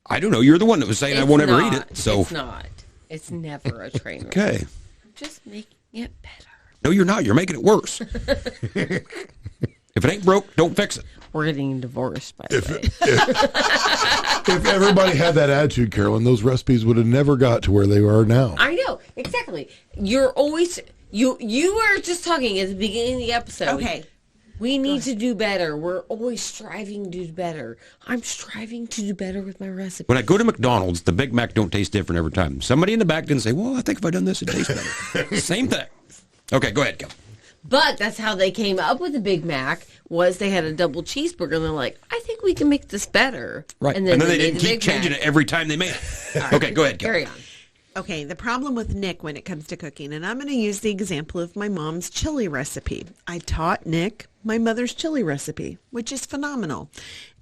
I don't know. You're the one that was saying I won't ever eat it. So It's not. It's never a train wreck. okay. I'm just making it better. No, you're not. You're making it worse. If it ain't broke, don't fix it. We're getting divorced, by the way. If everybody had that attitude, Carolyn, those recipes would have never got to where they are now. I know, exactly. You're always you were just talking at the beginning of the episode. Okay. We need to do better. We're always striving to do better. I'm striving to do better with my recipe. When I go to McDonald's, the Big Mac don't taste different every time. Somebody in the back didn't say, well, I think if I done this, it tastes better. Same thing. Okay, go ahead, Kel. But that's how they came up with the Big Mac, was they had a double cheeseburger, and they're like, I think we can make this better. Right. And then they didn't keep changing it every time they made it. Okay, go ahead, Kel. Carry on. Okay, the problem with Nick when it comes to cooking, and I'm going to use the example of my mom's chili recipe. I taught Nick my mother's chili recipe, which is phenomenal.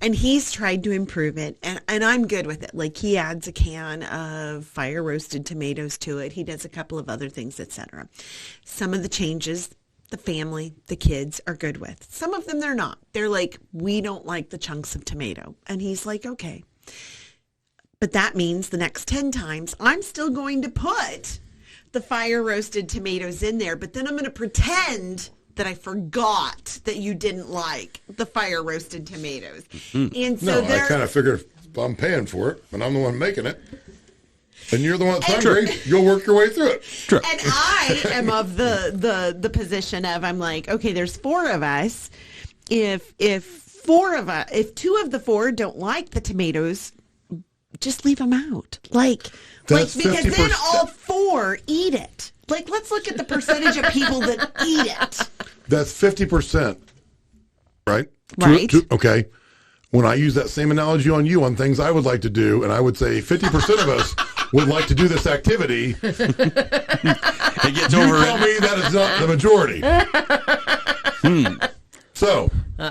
And he's tried to improve it, and I'm good with it. Like, he adds a can of fire roasted tomatoes to it. He does a couple of other things, etc. Some of the changes, the family, the kids are good with. Some of them they're not. They're like, we don't like the chunks of tomato. And he's like, okay. But that means the next 10 times, I'm still going to put the fire roasted tomatoes in there, but then I'm going to pretend that I forgot that you didn't like the fire roasted tomatoes. And so No, I kind of figured if I'm paying for it, and I'm the one making it, and you're the one that's hungry, you'll work your way through it. True. And I am of the position of, I'm like, okay, there's 4 of us. If 2 of the 4 don't like the tomatoes, just leave them out. That's Because then 50%. all 4 eat it. Like, let's look at the percentage of people that eat it. That's 50%, right? Right. Okay. When I use that same analogy on you on things I would like to do, and I would say 50% of us would like to do this activity, It gets you over tell me that is not the majority. So,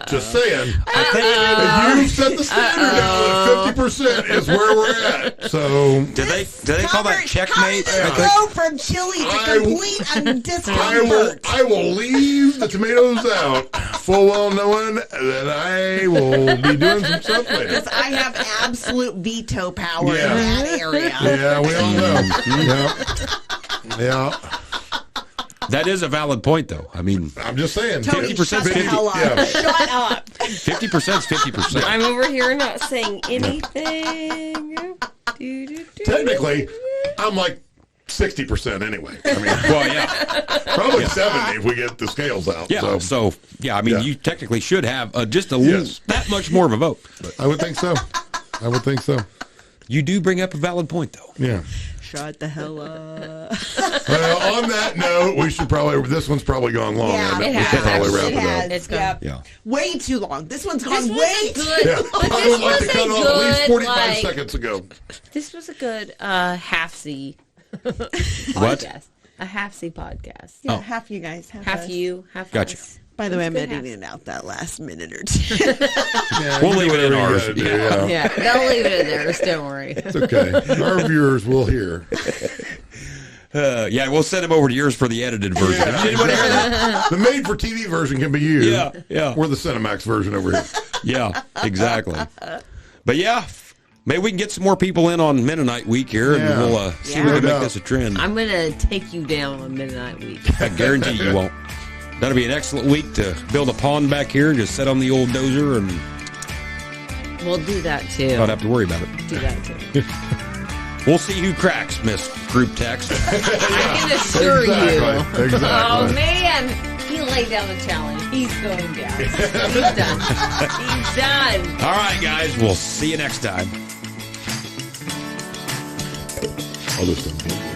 Just saying. You set the standard now that 50% is where we're at. So Do they call that checkmate? I think? Go from chili to complete discomfort. I will leave the tomatoes out, full well knowing that I will be doing some stuff later. Because I have absolute veto power Yeah. in that area. Yeah, we all know. Yeah. That is a valid point, though. I mean, I'm just saying. Tony, 50%, shut the 50, hell up. yeah. Shut up. 50% is 50%. I'm over here not saying anything. Technically, I'm like 60% anyway. I mean, Well, yeah. probably 70 if we get the scales out. Yeah. So, I mean, Yeah. you technically should have just a little, Yes. that much more of a vote. But I would think so. I would think so. you do bring up a valid point, though. Yeah. Shut the hell up. Well, on that note, we should probably. This one's probably gone long. Yeah, we it should has. probably wrap It it has. up. It's gone. Yep. Yeah. Way too long. This one's This gone was way a too good. Yeah, But I this would like was to cut a off at least good 45 seconds ago. This was a good half-C What? podcast. A half-C podcast. Yeah, half you guys. Half us. you, half Gotcha. us. By the way, I'm Good editing out that last minute or two. Yeah, We'll you leave do it in whatever you ours. gotta do, yeah. Yeah, don't leave it in there. Don't worry. It's okay. Our viewers will hear. Yeah, we'll send them over to yours for the edited version. Yeah, Anybody hear that? The made-for-TV version can be used. Yeah. We're the Cinemax version over here. Yeah, exactly. But yeah, maybe we can get some more people in on Mennonite Week here, and Yeah. we'll see if we Yeah. can No make doubt. this a trend. I'm gonna take you down on Midnight Week. I guarantee you won't. That'll be an excellent week to build a pond back here and just sit on the old dozer and We'll do that too. not have to worry about it. Do that too. We'll see who cracks, Miss Group Text. I can assure you. Exactly. Oh man, he laid down the challenge. He's going down. He's done. He's done. All right, guys, we'll see you next time. All this stuff.